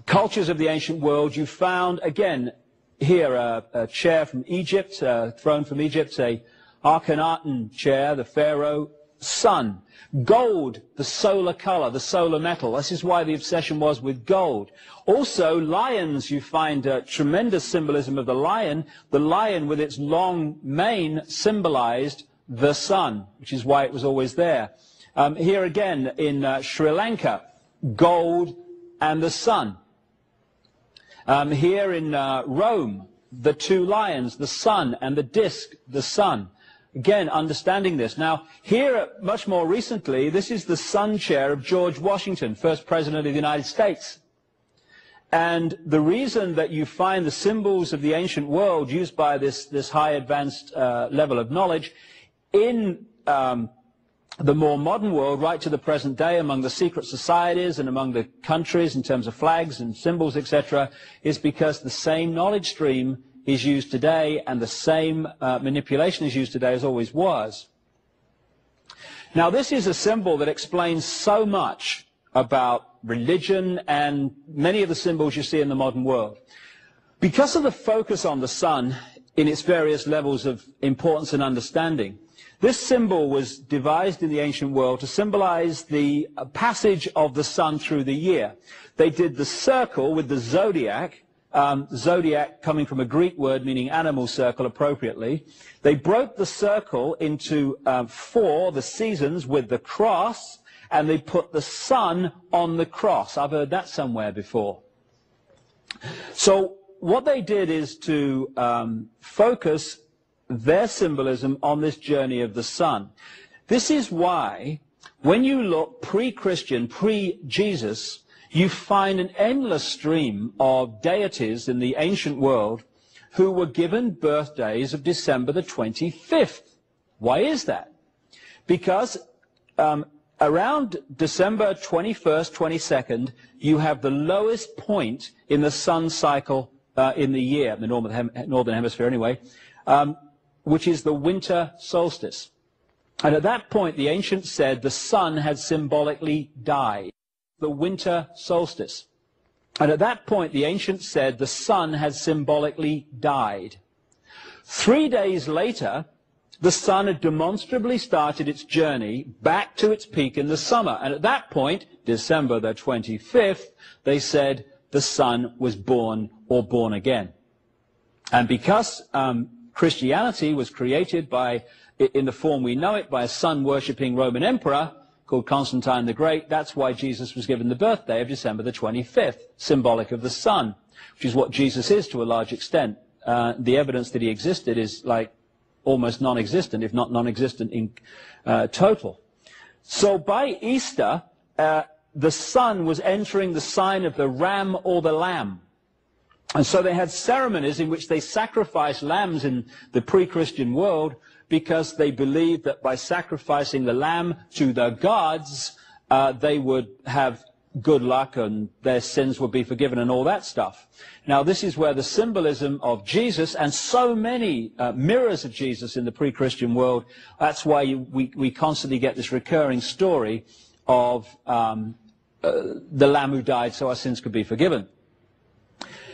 cultures of the ancient world you found, again, here a chair from Egypt, a throne from Egypt, a Akhenaten chair, the pharaoh, sun. Gold, the solar color, the solar metal. This is why the obsession was with gold. Also, lions, you find tremendous symbolism of the lion. The lion with its long mane symbolized the sun, which is why it was always there. Here again in Sri Lanka, gold and the sun. Here in Rome, the two lions, the sun, and the disc, the sun. Again, understanding this. Now, here, much more recently, this is the sun chair of George Washington, first president of the United States. And the reason that you find the symbols of the ancient world used by this high advanced level of knowledge in the more modern world, right to the present day, among the secret societies and among the countries in terms of flags and symbols, etc., is because the same knowledge stream is used today and the same manipulation is used today as always was. Now, this is a symbol that explains so much about religion and many of the symbols you see in the modern world. Because of the focus on the sun in its various levels of importance and understanding, this symbol was devised in the ancient world to symbolize the passage of the sun through the year. They did the circle with the zodiac, zodiac coming from a Greek word meaning animal circle appropriately. They broke the circle into 4, the seasons, with the cross, and they put the sun on the cross. I've heard that somewhere before. So what they did is to focus their symbolism on this journey of the sun. This is why when you look pre-Christian, pre-Jesus, you find an endless stream of deities in the ancient world who were given birthdays of December the 25th. Why is that? Because around December 21st, 22nd, you have the lowest point in the sun cycle in the year, the northern hemisphere anyway, which is the winter solstice. And at that point, the ancients said the sun had symbolically died. The winter solstice. And at that point, the ancients said the sun had symbolically died. 3 days later, the sun had demonstrably started its journey back to its peak in the summer. And at that point, December the 25th, they said the sun was born or born again. And because Christianity was created by, in the form we know it, by a sun-worshipping Roman emperor called Constantine the Great, that's why Jesus was given the birthday of December the 25th, symbolic of the sun, which is what Jesus is to a large extent. The evidence that he existed is like almost non-existent, if not non-existent in total. So by Easter, the sun was entering the sign of the ram or the lamb. And so they had ceremonies in which they sacrificed lambs in the pre-Christian world because they believed that by sacrificing the lamb to the gods, they would have good luck and their sins would be forgiven and all that stuff. Now, this is where the symbolism of Jesus and so many mirrors of Jesus in the pre-Christian world, that's why we constantly get this recurring story of the lamb who died so our sins could be forgiven.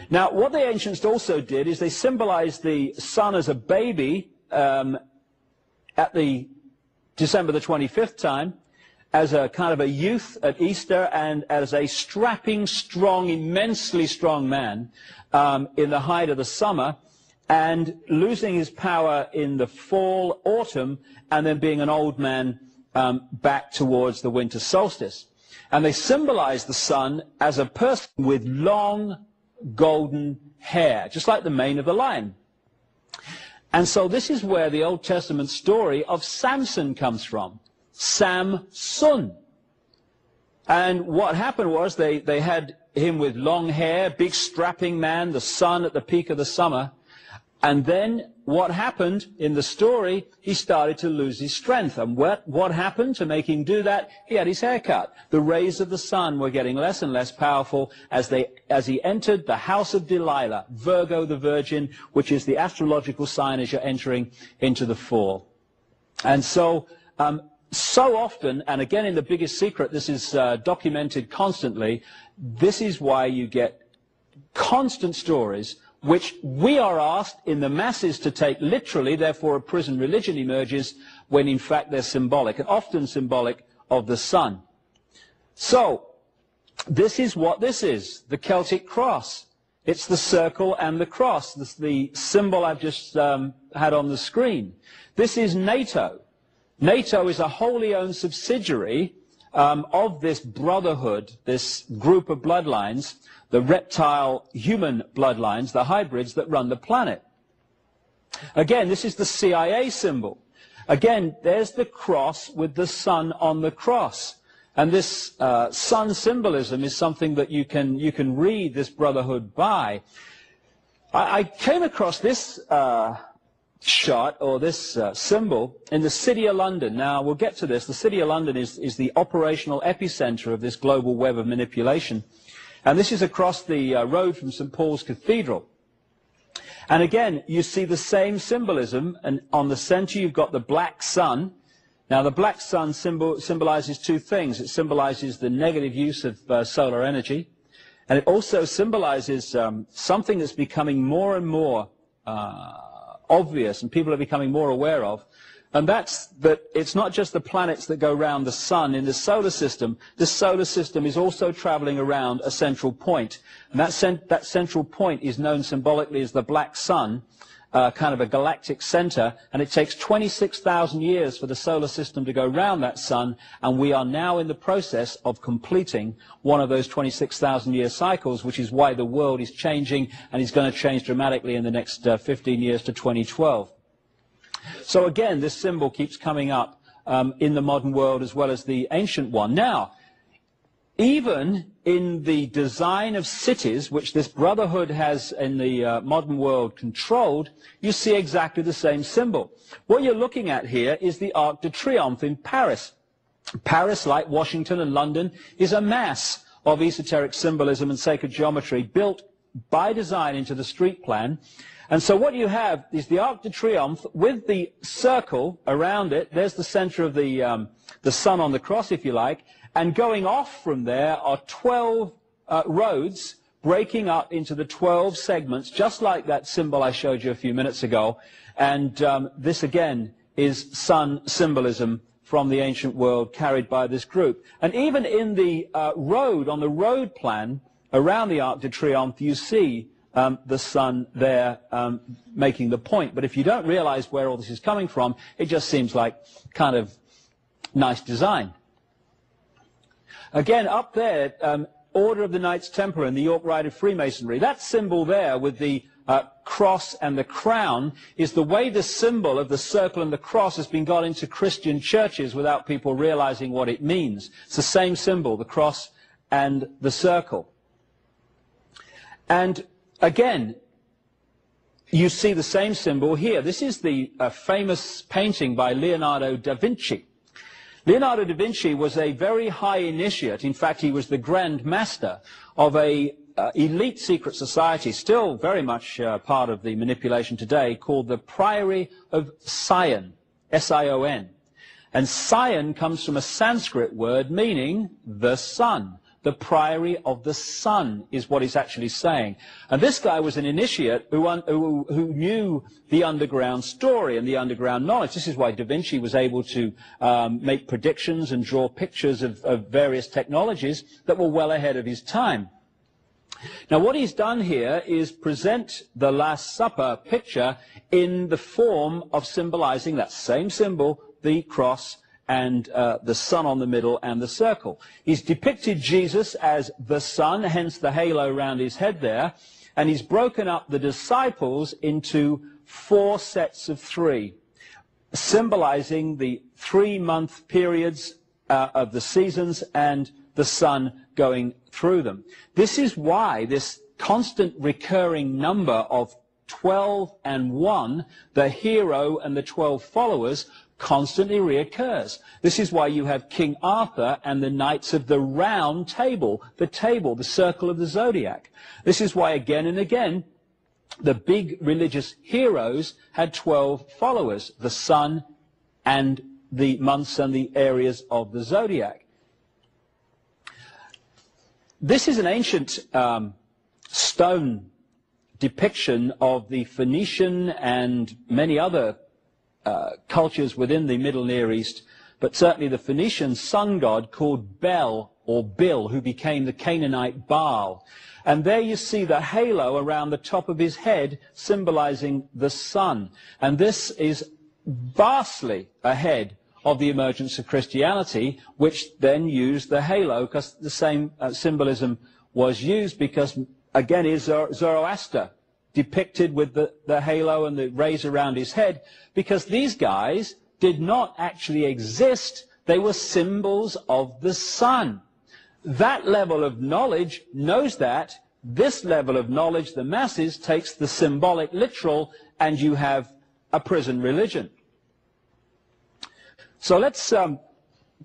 Now, what the ancients also did is they symbolized the sun as a baby at the December the 25th time, as a kind of a youth at Easter, and as a strapping, strong, immensely strong man in the height of the summer, and losing his power in the fall, autumn, and then being an old man back towards the winter solstice. And they symbolized the sun as a person with long, golden hair, just like the mane of the lion. And so this is where the Old Testament story of Samson comes from. Samson. And what happened was they had him with long hair, big strapping man, the sun at the peak of the summer. And then what happened in the story, he started to lose his strength. And what happened to make him do that? He had his hair cut. The rays of the sun were getting less and less powerful as he entered the house of Delilah, Virgo the Virgin, which is the astrological sign as you're entering into the fall. And so, so often, and again in The Biggest Secret, this is documented constantly, this is why you get constant stories which we are asked in the masses to take literally, therefore a prison religion emerges, when in fact they're symbolic, and often symbolic of the sun. So, this is what this is, the Celtic cross. It's the circle and the cross, the symbol I've just had on the screen. This is NATO. NATO is a wholly owned subsidiary of this brotherhood, this group of bloodlines, the reptile-human bloodlines, the hybrids that run the planet. Again, this is the CIA symbol. Again, there's the cross with the sun on the cross. And this sun symbolism is something that you can read this brotherhood by. I came across this shot, or this symbol, in the City of London. Now, we'll get to this. The City of London is the operational epicenter of this global web of manipulation. And this is across the road from St. Paul's Cathedral. And again, you see the same symbolism, and on the center you've got the black sun. Now, the black sun symbolizes two things. It symbolizes the negative use of solar energy, and it also symbolizes something that's becoming more and more obvious, and people are becoming more aware of, and that's that it's not just the planets that go around the sun in the solar system. The solar system is also traveling around a central point, and that central point is known symbolically as the black sun, kind of a galactic center, and it takes 26,000 years for the solar system to go around that sun, and we are now in the process of completing one of those 26,000 year cycles, which is why the world is changing, and is going to change dramatically in the next 15 years to 2012. So again, this symbol keeps coming up in the modern world as well as the ancient one. Now, even in the design of cities, which this brotherhood has in the modern world controlled, you see exactly the same symbol. What you're looking at here is the Arc de Triomphe in Paris. Paris, like Washington and London, is a mass of esoteric symbolism and sacred geometry built by design into the street plan. And so what you have is the Arc de Triomphe with the circle around it. There's the center of the sun on the cross, if you like. And going off from there are 12 roads breaking up into the 12 segments, just like that symbol I showed you a few minutes ago. And this, again, is sun symbolism from the ancient world carried by this group. And even in the road, on the road plan around the Arc de Triomphe, you see the sun there making the point. But if you don't realize where all this is coming from, it just seems like kind of nice design. Again, up there, Order of the Knights Templar in the York Rite of Freemasonry. That symbol there with the cross and the crown is the way the symbol of the circle and the cross has been got into Christian churches without people realizing what it means. It's the same symbol, the cross and the circle. And again, you see the same symbol here. This is the famous painting by Leonardo da Vinci. Leonardo da Vinci was a very high initiate. In fact, he was the Grand Master of a elite secret society, still very much part of the manipulation today, called the Priory of Sion, S-I-O-N. And Sion comes from a Sanskrit word meaning the sun. The Priory of the Sun is what he's actually saying. And this guy was an initiate who knew the underground story and the underground knowledge. This is why Da Vinci was able to make predictions and draw pictures of various technologies that were well ahead of his time. Now, what he's done here is present the Last Supper picture in the form of symbolizing that same symbol, the cross, and the sun on the middle and the circle. He's depicted Jesus as the sun, hence the halo around his head there, and he's broken up the disciples into 4 sets of 3, symbolizing the 3-month periods of the seasons and the sun going through them. This is why this constant recurring number of 12 and 1, the hero and the 12 followers, constantly reoccurs. This is why you have King Arthur and the Knights of the Round Table, the circle of the zodiac. This is why again and again the big religious heroes had 12 followers, the sun and the months and the areas of the zodiac. This is an ancient stone depiction of the Phoenician and many other cultures within the Middle Near East, but certainly the Phoenician sun god called Bel or Bil, who became the Canaanite Baal. And there you see the halo around the top of his head symbolizing the sun. And this is vastly ahead of the emergence of Christianity, which then used the halo, because the same symbolism was used, because again is Zoroaster depicted with the halo and the rays around his head, because these guys did not actually exist. They were symbols of the sun. That level of knowledge knows that. This level of knowledge, the masses, takes the symbolic literal, and you have a prison religion. So let's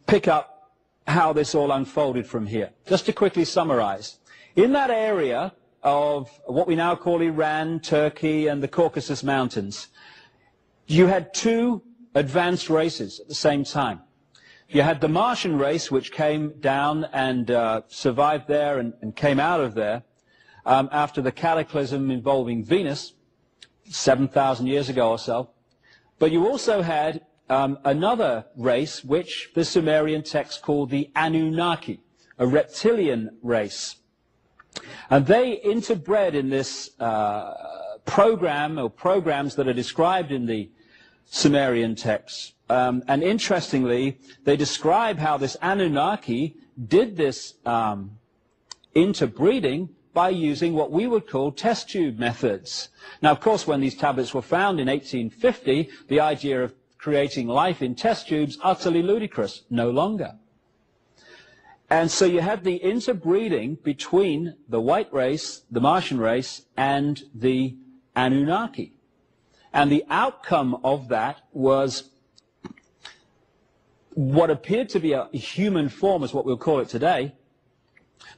pick up how this all unfolded from here. Just to quickly summarize. In that area of what we now call Iran, Turkey, and the Caucasus Mountains, you had two advanced races at the same time. You had the Martian race, which came down and survived there and came out of there after the cataclysm involving Venus 7,000 years ago or so. But you also had another race, which the Sumerian text called the Anunnaki, a reptilian race. And they interbred in this program or programs that are described in the Sumerian texts. And interestingly, they describe how this Anunnaki did this interbreeding by using what we would call test tube methods. Now, of course, when these tablets were found in 1850, the idea of creating life in test tubes, utterly ludicrous, no longer. And so you had the interbreeding between the white race, the Martian race, and the Anunnaki. And the outcome of that was what appeared to be a human form, is what we'll call it today.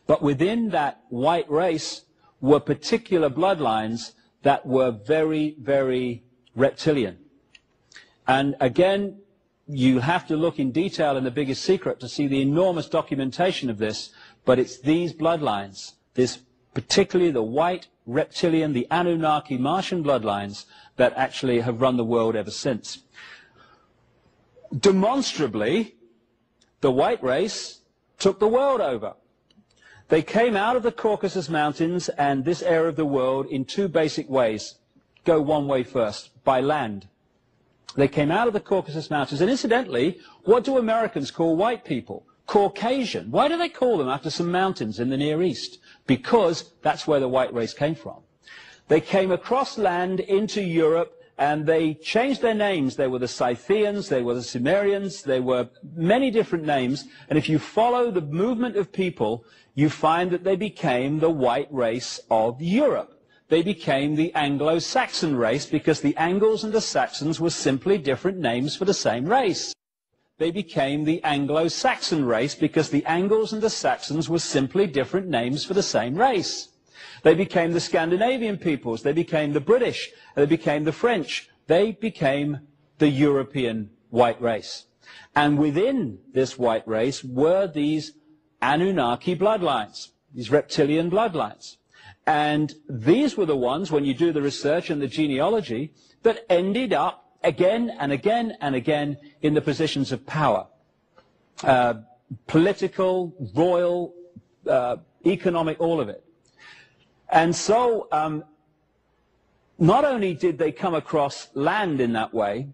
But within that white race were particular bloodlines that were very, very reptilian. And again, you have to look in detail in The Biggest Secret to see the enormous documentation of this, but it's these bloodlines, particularly the white, reptilian, the Anunnaki, Martian bloodlines, that actually have run the world ever since. Demonstrably, the white race took the world over. They came out of the Caucasus Mountains and this area of the world in two basic ways. Go one way first, by land. They came out of the Caucasus Mountains, and incidentally, what do Americans call white people? Caucasian. Why do they call them after some mountains in the Near East? Because that's where the white race came from. They came across land into Europe, and they changed their names. They were the Scythians, they were the Sumerians, they were many different names, and if you follow the movement of people, you find that they became the white race of Europe. They became the Anglo-Saxon race, because the Angles and the Saxons were simply different names for the same race. They became the Anglo-Saxon race, because the Angles and the Saxons were simply different names for the same race. They became the Scandinavian peoples, they became the British, they became the French, they became the European white race. And within this white race were these Anunnaki bloodlines, these reptilian bloodlines. And these were the ones, when you do the research and the genealogy, that ended up again and again and again in the positions of power. Political, royal, economic, all of it. And so, not only did they come across land in that way,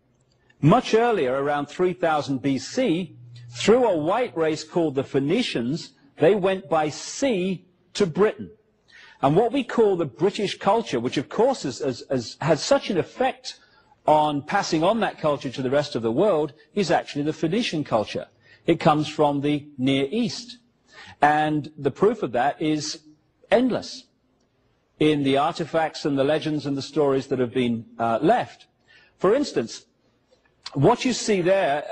much earlier, around 3000 BC, through a white race called the Phoenicians, they went by sea to Britain. And what we call the British culture, which of course has had such an effect on passing on that culture to the rest of the world, is actually the Phoenician culture. It comes from the Near East. And the proof of that is endless. in the artifacts and the legends and the stories that have been left. For instance, what you see there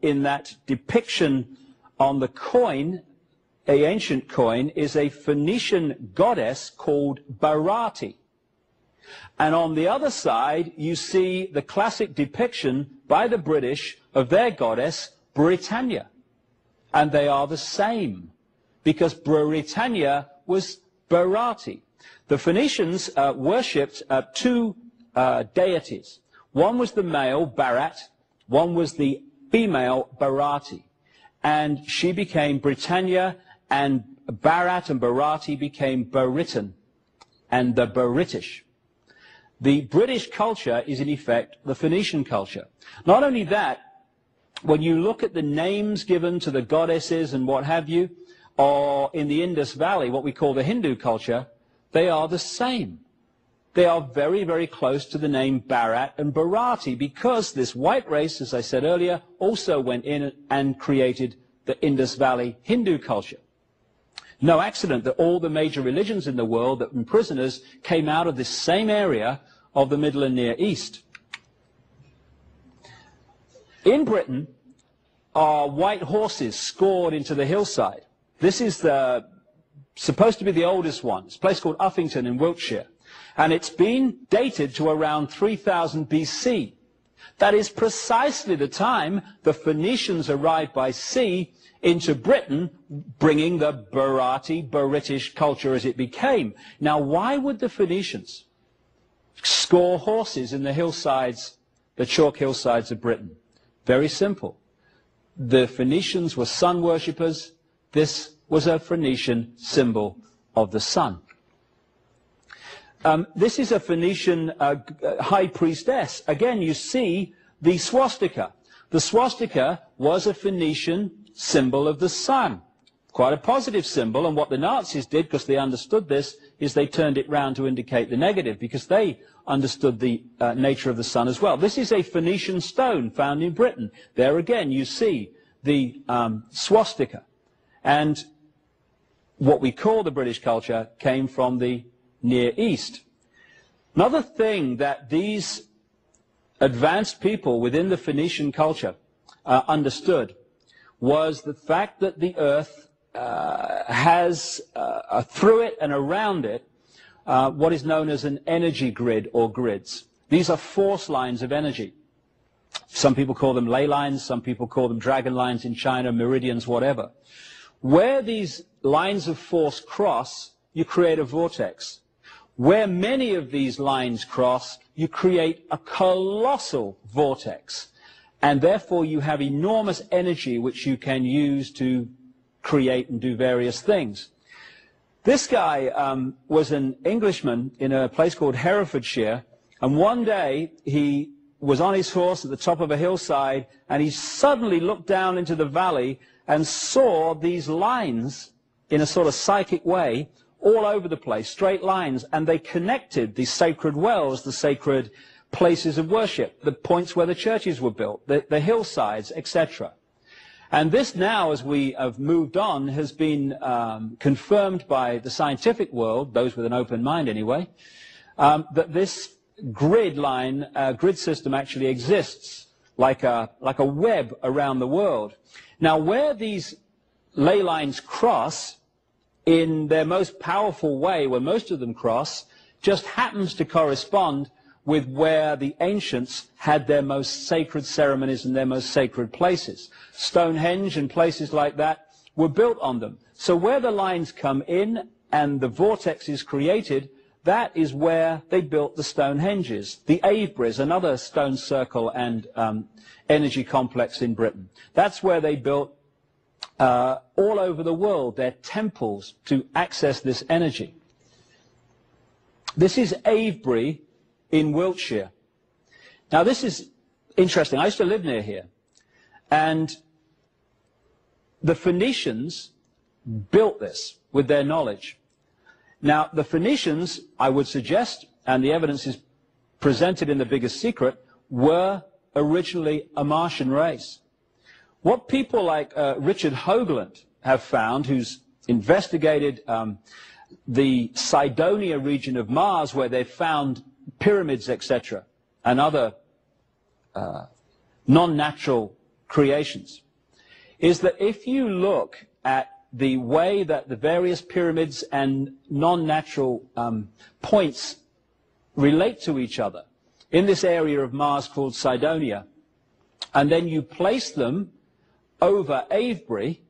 in that depiction on the coin, an ancient coin, is a Phoenician goddess called Barati. And on the other side, you see the classic depiction by the British of their goddess, Britannia. And they are the same, because Britannia was Barati. The Phoenicians worshipped two deities. One was the male, Barat, one was the female, Barati. And she became Britannia, and Barat and Barati became Baritan, and the Baritish. The British culture is in effect the Phoenician culture. Not only that, when you look at the names given to the goddesses and what have you, or in the Indus Valley, what we call the Hindu culture, they are the same. They are very, very close to the name Bharat and Bharati, because this white race, as I said earlier, also went in and created the Indus Valley Hindu culture. No accident that all the major religions in the world that were prisoners came out of this same area of the Middle and Near East. In Britain are white horses scored into the hillside. This is supposed to be the oldest one. It's a place called Uffington in Wiltshire. And it's been dated to around 3000 BC. That is precisely the time the Phoenicians arrived by sea into Britain, bringing the Bharati, British culture as it became. Now, why would the Phoenicians score horses in the hillsides, the chalk hillsides of Britain? Very simple. The Phoenicians were sun worshippers. This was a Phoenician symbol of the sun. This is a Phoenician high priestess. Again, you see the swastika. The swastika was a Phoenician symbol of the sun. Quite a positive symbol, and what the Nazis did, because they understood this, is they turned it round to indicate the negative, because they understood the nature of the sun as well. This is a Phoenician stone found in Britain. There again, you see the swastika. And what we call the British culture came from the Near East. Another thing that these advanced people within the Phoenician culture understood was the fact that the earth has through it and around it what is known as an energy grid or grids. These are force lines of energy. Some people call them ley lines, some people call them dragon lines in China, meridians, whatever. Where these lines of force cross, you create a vortex. Where many of these lines cross, you create a colossal vortex. And therefore you have enormous energy which you can use to create and do various things. This guy was an Englishman in a place called Herefordshire, and one day he was on his horse at the top of a hillside, and he suddenly looked down into the valley and saw these lines in a sort of psychic way all over the place, straight lines, and they connected the sacred wells, the sacred places of worship, the points where the churches were built, the hillsides, etc. And this now, as we have moved on, has been confirmed by the scientific world, those with an open mind anyway, that this grid line, grid system actually exists like a web around the world. Now, where these ley lines cross in their most powerful way, where most of them cross, just happens to correspond with where the ancients had their most sacred ceremonies and their most sacred places. Stonehenge and places like that were built on them. So where the lines come in and the vortex is created, that is where they built the Stonehenges. The Aveburys, another stone circle and energy complex in Britain. That's where they built all over the world their temples to access this energy. This is Avebury in Wiltshire. Now this is interesting. I used to live near here, and the Phoenicians built this with their knowledge. Now the Phoenicians, I would suggest, and the evidence is presented in The Biggest Secret, were originally a Martian race. What people like Richard Hoagland have found, who's investigated the Cydonia region of Mars, where they found pyramids, etc., and other non-natural creations, is that if you look at the way that the various pyramids and non-natural points relate to each other in this area of Mars called Cydonia, and then you place them over Avebury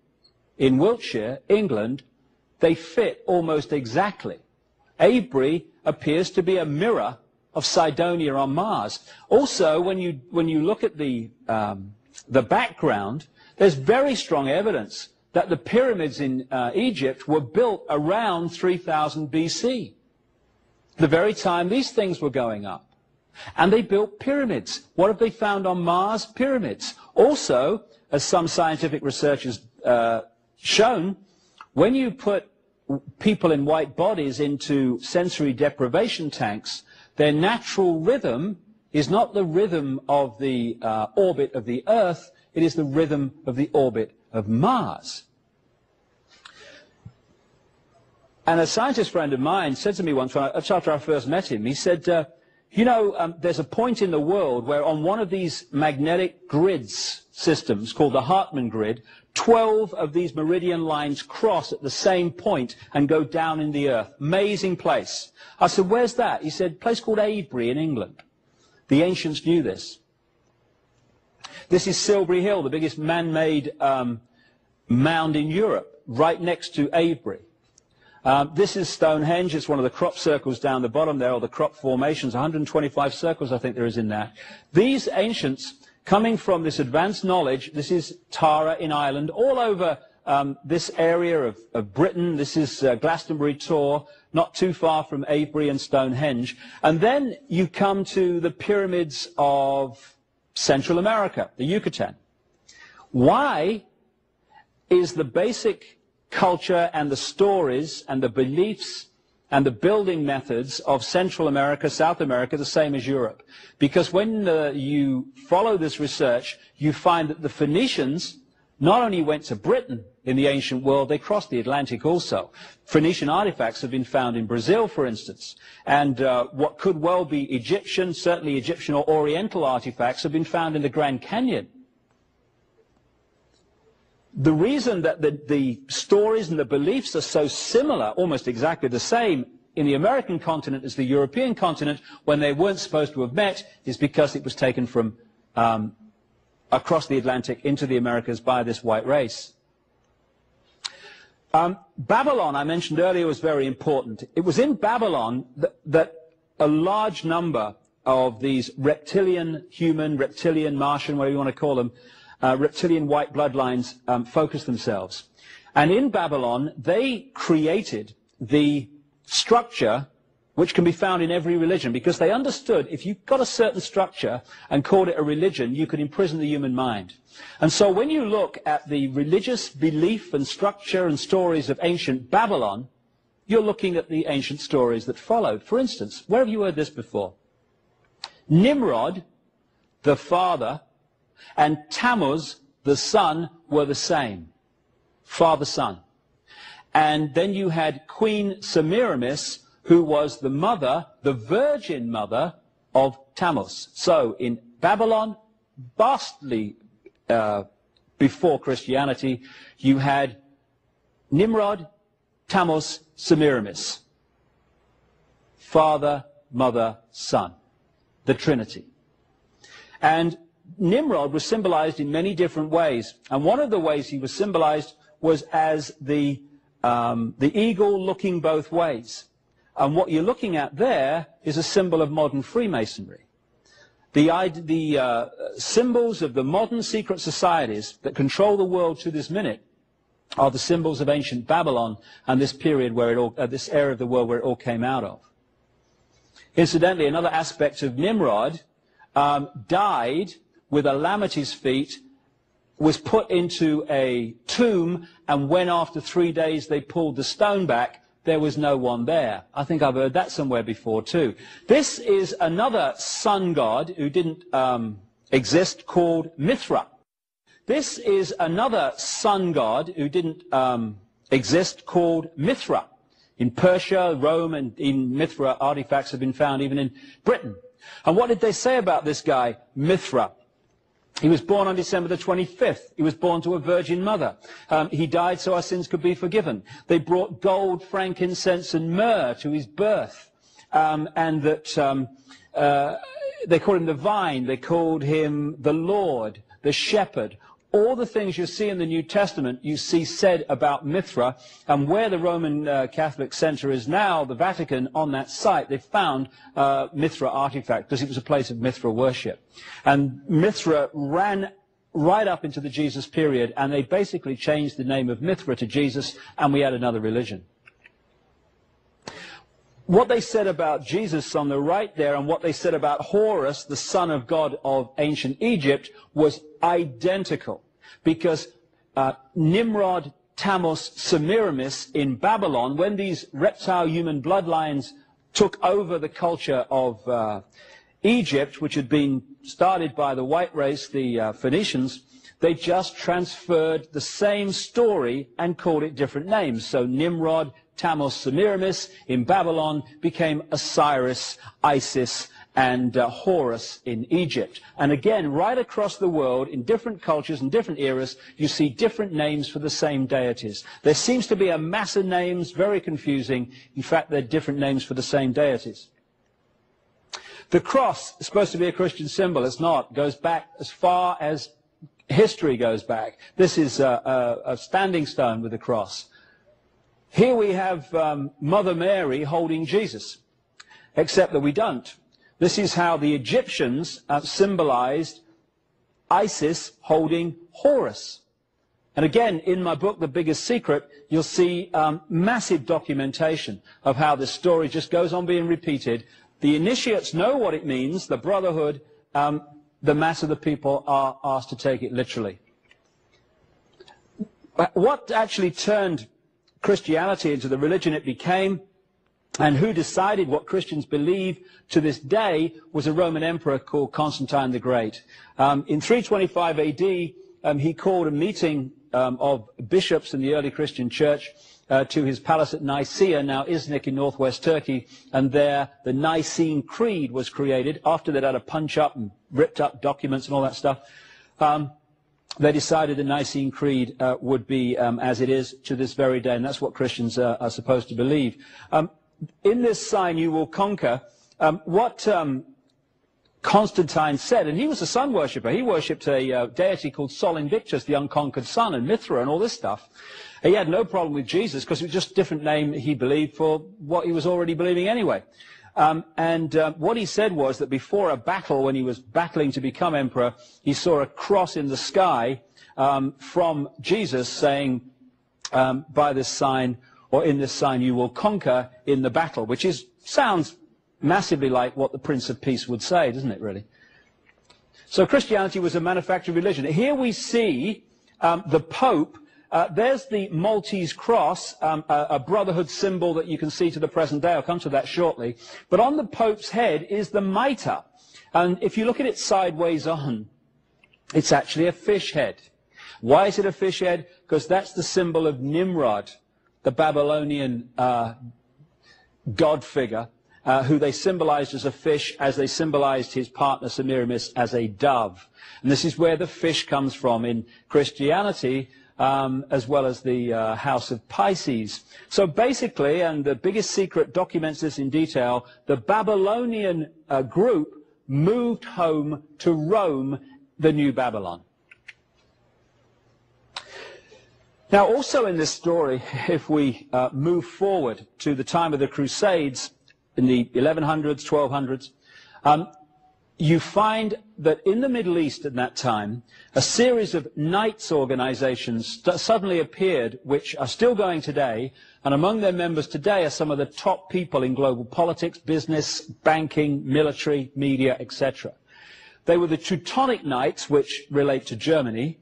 in Wiltshire, England, they fit almost exactly. Avebury appears to be a mirror of Cydonia on Mars. Also, when you look at the background, there's very strong evidence that the pyramids in Egypt were built around 3000 BC, the very time these things were going up. And they built pyramids. What have they found on Mars? Pyramids. Also, as some scientific research has shown, when you put people in white bodies into sensory deprivation tanks, their natural rhythm is not the rhythm of the orbit of the Earth, it is the rhythm of the orbit of Mars. And a scientist friend of mine said to me once, after I first met him, he said, you know, there's a point in the world where on one of these magnetic grids systems called the Hartmann grid, 12 of these meridian lines cross at the same point and go down in the Earth. Amazing place. I said, where's that? He said, a place called Avebury in England. The ancients knew this. This is Silbury Hill, the biggest man-made mound in Europe, right next to Avebury. This is Stonehenge. It's one of the crop circles down the bottom there, or the crop formations, 125 circles I think there is in that. These ancients, coming from this advanced knowledge, this is Tara in Ireland, all over this area of Britain. This is Glastonbury Tor, not too far from Avebury and Stonehenge. And then you come to the pyramids of Central America, the Yucatan. Why is the basic culture and the stories and the beliefs and the building methods of Central America, South America, the same as Europe? Because when you follow this research, you find that the Phoenicians not only went to Britain in the ancient world, they crossed the Atlantic also. Phoenician artifacts have been found in Brazil, for instance. And what could well be Egyptian, certainly Egyptian or Oriental artifacts, have been found in the Grand Canyon. The reason that the stories and the beliefs are so similar, almost exactly the same, in the American continent as the European continent, when they weren't supposed to have met, is because it was taken from across the Atlantic into the Americas by this white race. Babylon, I mentioned earlier, was very important. It was in Babylon that a large number of these reptilian, human, reptilian, Martian, whatever you want to call them, reptilian white bloodlines focus themselves. And in Babylon, they created the structure which can be found in every religion, because they understood if you got a certain structure and called it a religion, you could imprison the human mind. And so when you look at the religious belief and structure and stories of ancient Babylon, you're looking at the ancient stories that followed. For instance, where have you heard this before? Nimrod, the father, and Tammuz, the son, were the same. Father-son. And then you had Queen Semiramis, who was the mother, the virgin mother of Tammuz. So in Babylon, vastly before Christianity, you had Nimrod, Tammuz, Semiramis. Father, mother, son. The Trinity. And Nimrod was symbolized in many different ways. And one of the ways he was symbolized was as the eagle looking both ways. And what you're looking at there is a symbol of modern Freemasonry. The symbols of the modern secret societies that control the world to this minute are the symbols of ancient Babylon and this period where it all, this area of the world where it all came out of. Incidentally, another aspect of Nimrod died with a lamb at his feet, was put into a tomb, and when after 3 days they pulled the stone back, there was no one there. I think I've heard that somewhere before too. This is another sun god who didn't exist, called Mithra. This is another sun god who didn't exist, called Mithra. in Persia, Rome, and in Mithra. Artifacts have been found even in Britain. And what did they say about this guy, Mithra? He was born on December the 25th. He was born to a virgin mother. He died so our sins could be forgiven. They brought gold, frankincense, and myrrh to his birth. And that they called him the vine. They called him the Lord, the shepherd. All the things you see in the New Testament, you see said about Mithra, and where the Roman Catholic Center is now, the Vatican, on that site, they found Mithra artifact, because it was a place of Mithra worship. And Mithra ran right up into the Jesus period, and they basically changed the name of Mithra to Jesus, and we had another religion. What they said about Jesus on the right there, and what they said about Horus, the son of God of ancient Egypt, was identical. Because Nimrod, Tammuz, Semiramis in Babylon, when these reptile human bloodlines took over the culture of Egypt, which had been started by the white race, the Phoenicians, they just transferred the same story and called it different names. So Nimrod, Tammuz, Semiramis in Babylon became Osiris, Isis, and Horus in Egypt. And again, right across the world, in different cultures and different eras, you see different names for the same deities. There seems to be a mass of names, very confusing. In fact, they're different names for the same deities. The cross is supposed to be a Christian symbol. It's not. It goes back as far as history goes back. This is a standing stone with a cross. Here we have Mother Mary holding Jesus, except that we don't. This is how the Egyptians symbolized Isis holding Horus. And again, in my book, The Biggest Secret, you'll see massive documentation of how this story just goes on being repeated. The initiates know what it means, the brotherhood, the mass of the people are asked to take it literally. What actually turned Christianity into the religion it became, and who decided what Christians believe to this day, was a Roman emperor called Constantine the Great. In 325 AD, he called a meeting of bishops in the early Christian church to his palace at Nicaea, now Iznik in northwest Turkey, and there the Nicene Creed was created. After they'd had a punch-up and ripped up documents and all that stuff, they decided the Nicene Creed would be as it is to this very day, and that's what Christians are supposed to believe. In this sign you will conquer, what Constantine said, and he was a sun worshipper. He worshipped a deity called Sol Invictus, the unconquered sun, and Mithra and all this stuff. He had no problem with Jesus because it was just a different name he believed for what he was already believing anyway. What he said was that before a battle, when he was battling to become emperor, he saw a cross in the sky from Jesus saying, by this sign, or in this sign you will conquer in the battle, which sounds massively like what the Prince of Peace would say, doesn't it, really? So Christianity was a manufactured religion. Here we see the Pope. There's the Maltese cross, a brotherhood symbol that you can see to the present day. I'll come to that shortly. But on the Pope's head is the mitre. And if you look at it sideways on, it's actually a fish head. Why is it a fish head? Because that's the symbol of Nimrod, the Babylonian god figure, who they symbolized as a fish, as they symbolized his partner Semiramis as a dove. And this is where the fish comes from in Christianity, as well as the House of Pisces. So basically, and the Biggest Secret documents this in detail, the Babylonian group moved home to Rome, the New Babylon. Now, also in this story, if we move forward to the time of the Crusades in the 1100s, 1200s, you find that in the Middle East at that time, a series of knights organizations suddenly appeared, which are still going today, and among their members today are some of the top people in global politics, business, banking, military, media, etc. They were the Teutonic Knights, which relate to Germany.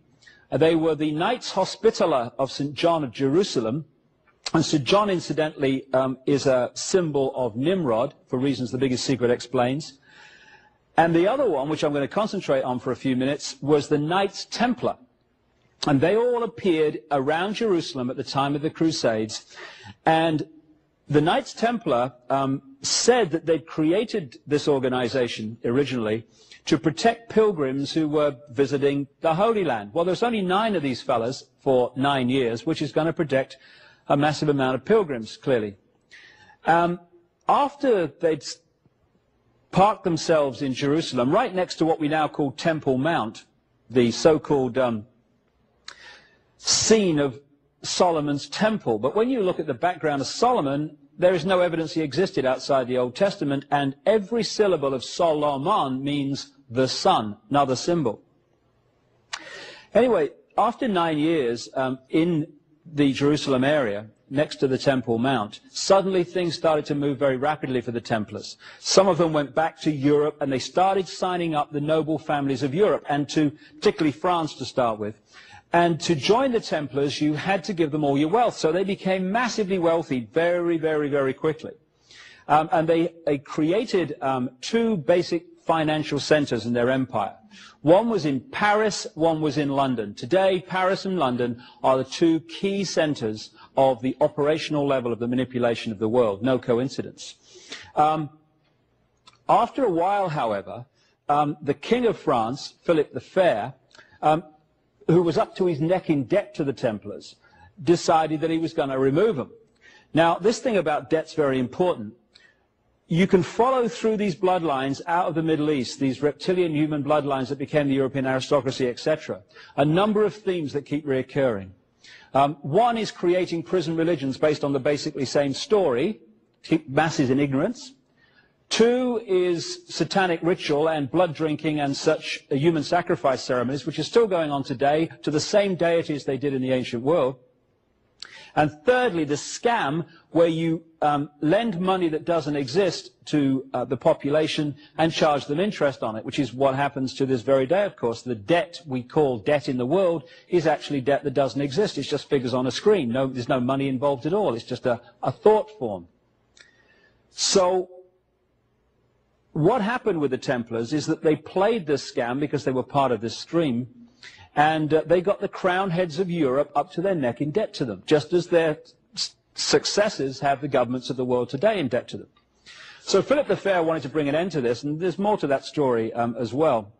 They were the Knights Hospitaller of St. John of Jerusalem. And St. John, incidentally, is a symbol of Nimrod, for reasons the Biggest Secret explains. And the other one, which I'm going to concentrate on for a few minutes, was the Knights Templar. And they all appeared around Jerusalem at the time of the Crusades. And the Knights Templar said that they'd created this organization originally to protect pilgrims who were visiting the Holy Land. Well, there's only 9 of these fellas for 9 years, which is going to protect a massive amount of pilgrims, clearly. After they'd parked themselves in Jerusalem, right next to what we now call Temple Mount, the so-called scene of Solomon's temple. But when you look at the background of Solomon, there is no evidence he existed outside the Old Testament, and every syllable of Solomon means the sun, another symbol. Anyway, after 9 years in the Jerusalem area, next to the Temple Mount, suddenly things started to move very rapidly for the Templars. Some of them went back to Europe, and they started signing up the noble families of Europe, and to particularly France to start with. And to join the Templars, you had to give them all your wealth. So they became massively wealthy very, very, very quickly. And they created 2 basic financial centers in their empire. One was in Paris, one was in London. Today, Paris and London are the 2 key centers of the operational level of the manipulation of the world. No coincidence. After a while, however, the King of France, Philip the Fair, who was up to his neck in debt to the Templars, decided that he was going to remove them. Now, this thing about debt's very important. You can follow through these bloodlines out of the Middle East, these reptilian human bloodlines that became the European aristocracy, etc., a number of themes that keep reoccurring. One is creating prison religions based on the basically same story, keep masses in ignorance. 2 is satanic ritual and blood drinking and such human sacrifice ceremonies, which are still going on today to the same deities they did in the ancient world. And thirdly, the scam where you lend money that doesn't exist to the population and charge them interest on it, which is what happens to this very day, of course. The debt we call debt in the world is actually debt that doesn't exist. It's just figures on a screen. There's no money involved at all. It's just a thought form. So what happened with the Templars is that they played this scam because they were part of this stream, and they got the crown heads of Europe up to their neck in debt to them, just as their successors have the governments of the world today in debt to them. So Philip the Fair wanted to bring an end to this, and there's more to that story as well.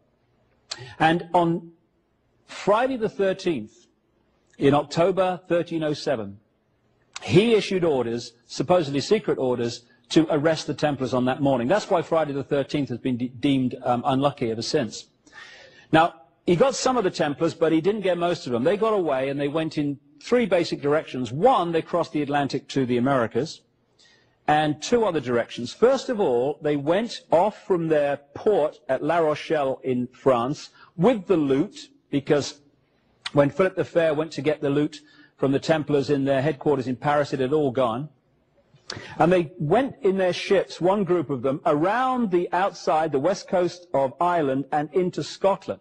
And on Friday the 13th, in October 1307, he issued orders, supposedly secret orders, to arrest the Templars on that morning. That's why Friday the 13th has been deemed unlucky ever since. Now, he got some of the Templars, but he didn't get most of them. They got away, and they went in 3 basic directions. One, they crossed the Atlantic to the Americas, and 2 other directions. First of all, they went off from their port at La Rochelle in France with the loot, because when Philip the Fair went to get the loot from the Templars in their headquarters in Paris, it had all gone. And they went in their ships, one group of them, around the outside, the west coast of Ireland and into Scotland.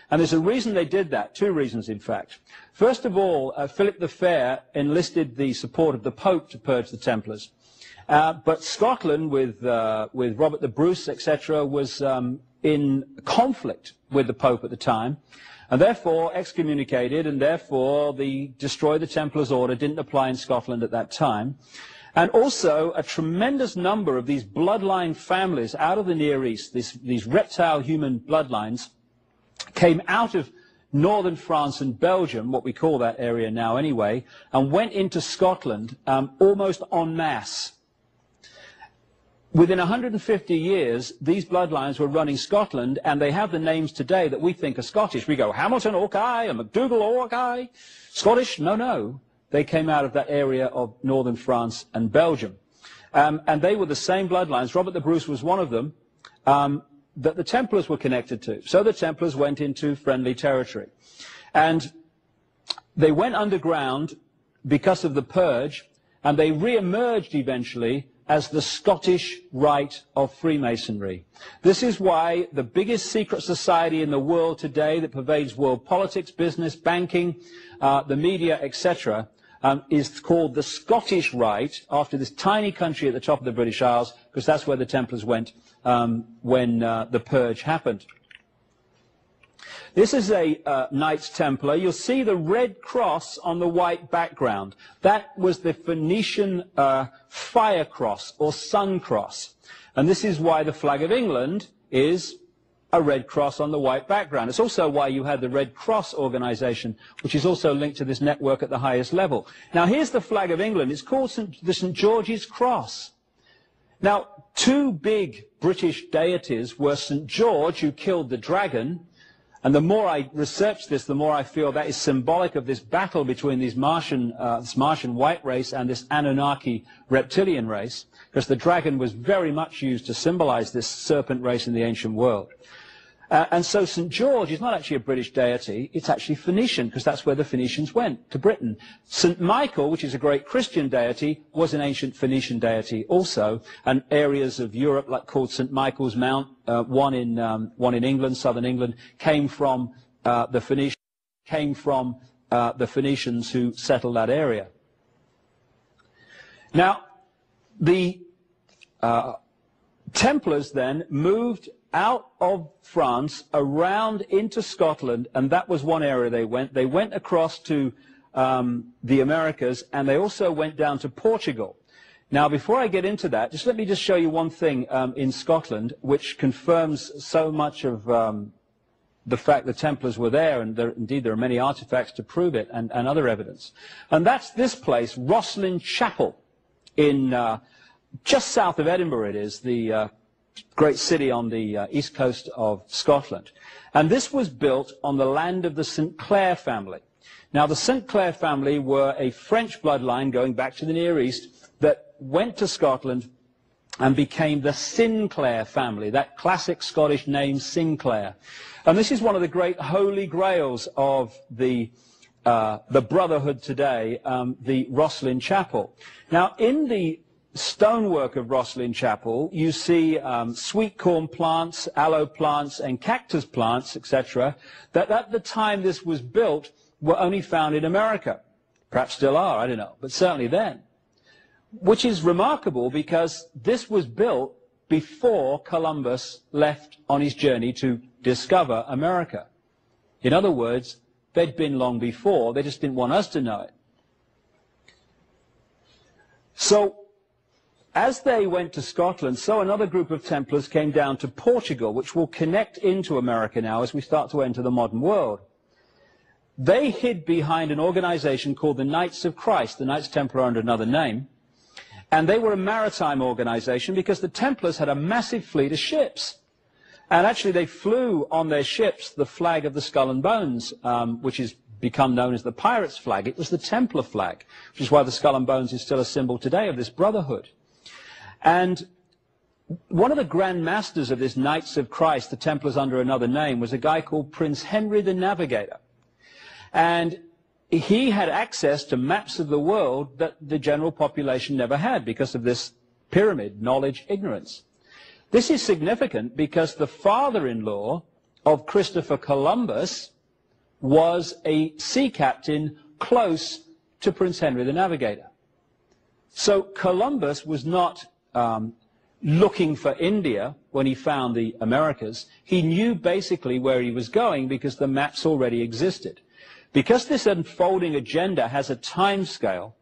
And there's a reason they did that, 2 reasons in fact. First of all, Philip the Fair enlisted the support of the Pope to purge the Templars. But Scotland, with Robert the Bruce, etc., was in conflict with the Pope at the time, and therefore excommunicated, and therefore the Destroy the Templars order didn't apply in Scotland at that time. And also, a tremendous number of these bloodline families out of the Near East, these reptile human bloodlines, came out of northern France and Belgium, what we call that area now anyway, and went into Scotland almost en masse. Within 150 years, these bloodlines were running Scotland, and they have the names today that we think are Scottish. We go, Hamilton, Orkney, and MacDougall, Orkney. Scottish? No, no. They came out of that area of northern France and Belgium. And they were the same bloodlines. Robert the Bruce was one of them that the Templars were connected to. So the Templars went into friendly territory. And they went underground because of the purge, and they re-emerged eventually as the Scottish Rite of Freemasonry. This is why the biggest secret society in the world today that pervades world politics, business, banking, the media, etc., is called the Scottish Rite, after this tiny country at the top of the British Isles, because that's where the Templars went when the purge happened. This is a Knights Templar. You'll see the red cross on the white background. That was the Phoenician fire cross or sun cross. And this is why the flag of England is a red cross on the white background. It's also why you had the Red Cross organization, which is also linked to this network at the highest level. Now, here's the flag of England. It's called the St. George's Cross. Now, two big British deities were St. George, who killed the dragon, and the more I research this, the more I feel that is symbolic of this battle between this Martian white race and this Anunnaki reptilian race, because the dragon was very much used to symbolize this serpent race in the ancient world. And so St. George is not actually a British deity, it's actually Phoenician, because that's where the Phoenicians went, to Britain. St. Michael, which is a great Christian deity, was an ancient Phoenician deity also, and areas of Europe, like called St. Michael's Mount, one in England, southern England, came from the Phoenicians who settled that area. Now, the Templars then moved out of France, around into Scotland, and that was one area they went. They went across to the Americas, and they also went down to Portugal. Now, before I get into that, let me show you one thing in Scotland, which confirms so much of the fact the Templars were there, and indeed there are many artifacts to prove it, and other evidence. And that's this place, Rosslyn Chapel, in just south of Edinburgh. It is the great city on the east coast of Scotland. And this was built on the land of the St. Clair family. Now, the St. Clair family were a French bloodline going back to the Near East that went to Scotland and became the Sinclair family, that classic Scottish name, Sinclair. And this is one of the great holy grails of the Brotherhood today, the Rosslyn Chapel. Now, in the stonework of Rosslyn Chapel, you see sweet corn plants, aloe plants, and cactus plants, etc., that at the time this was built were only found in America. Perhaps still are, I don't know, but certainly then. Which is remarkable because this was built before Columbus left on his journey to discover America. In other words, they'd been long before, they just didn't want us to know it. So, as they went to Scotland, so another group of Templars came down to Portugal, which will connect into America now as we start to enter the modern world. They hid behind an organization called the Knights of Christ. The Knights Templar are under another name. And they were a maritime organization because the Templars had a massive fleet of ships. And actually they flew on their ships the flag of the Skull and Bones, which is become known as the Pirates' flag. It was the Templar flag, which is why the Skull and Bones is still a symbol today of this brotherhood. And one of the Grand Masters of this Knights of Christ, the Templars under another name, was a guy called Prince Henry the Navigator. And he had access to maps of the world that the general population never had because of this pyramid, knowledge, ignorance. This is significant because the father-in-law of Christopher Columbus was a sea captain close to Prince Henry the Navigator. So Columbus was not looking for India when he found the Americas. He knew basically where he was going because the maps already existed. Because this unfolding agenda has a time scale,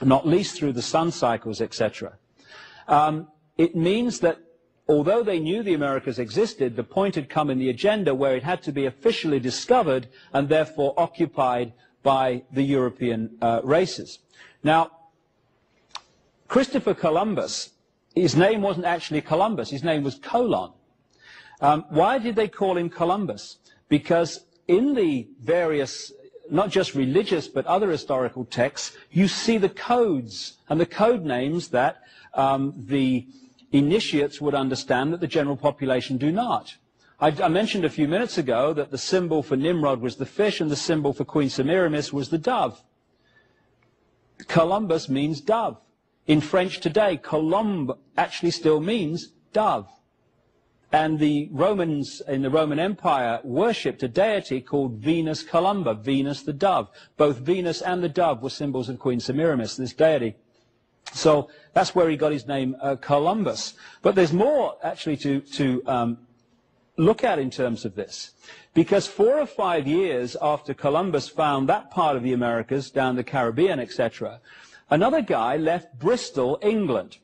not least through the sun cycles, etc., it means that although they knew the Americas existed, the point had come in the agenda where it had to be officially discovered and therefore occupied by the European races. Now, Christopher Columbus, his name wasn't actually Columbus, his name was Colon. Why did they call him Columbus? Because in the various, not just religious, but other historical texts, you see the codes and the code names that the initiates would understand that the general population do not. I mentioned a few minutes ago that the symbol for Nimrod was the fish and the symbol for Queen Semiramis was the dove. Columbus means dove. In French today, colombe actually still means dove. And the Romans in the Roman Empire worshipped a deity called Venus Columba, Venus the dove. Both Venus and the dove were symbols of Queen Semiramis, this deity. So that's where he got his name Columbus. But there's more actually to look at in terms of this. Because 4 or 5 years after Columbus found that part of the Americas, down the Caribbean, etc., another guy left Bristol, England.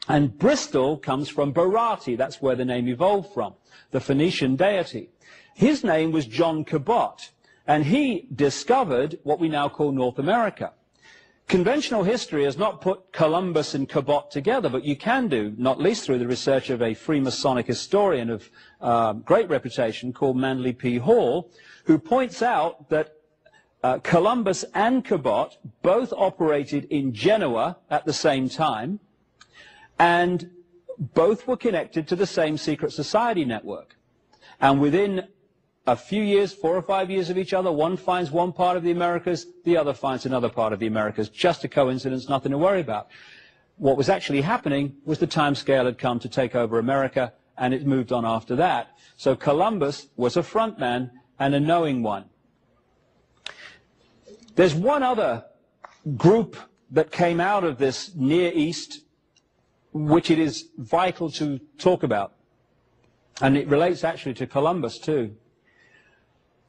And Bristol comes from Barati, that's where the name evolved from, the Phoenician deity. His name was John Cabot, and he discovered what we now call North America. Conventional history has not put Columbus and Cabot together, but you can do, not least through the research of a Freemasonic historian of great reputation called Manly P. Hall, who points out that Columbus and Cabot both operated in Genoa at the same time, and both were connected to the same secret society network. And within a few years, 4 or 5 years of each other, one finds one part of the Americas, the other finds another part of the Americas. Just a coincidence, nothing to worry about. What was actually happening was the time scale had come to take over America, and it moved on after that. So Columbus was a front man and a knowing one. There's one other group that came out of this Near East, which it is vital to talk about. And it relates actually to Columbus too.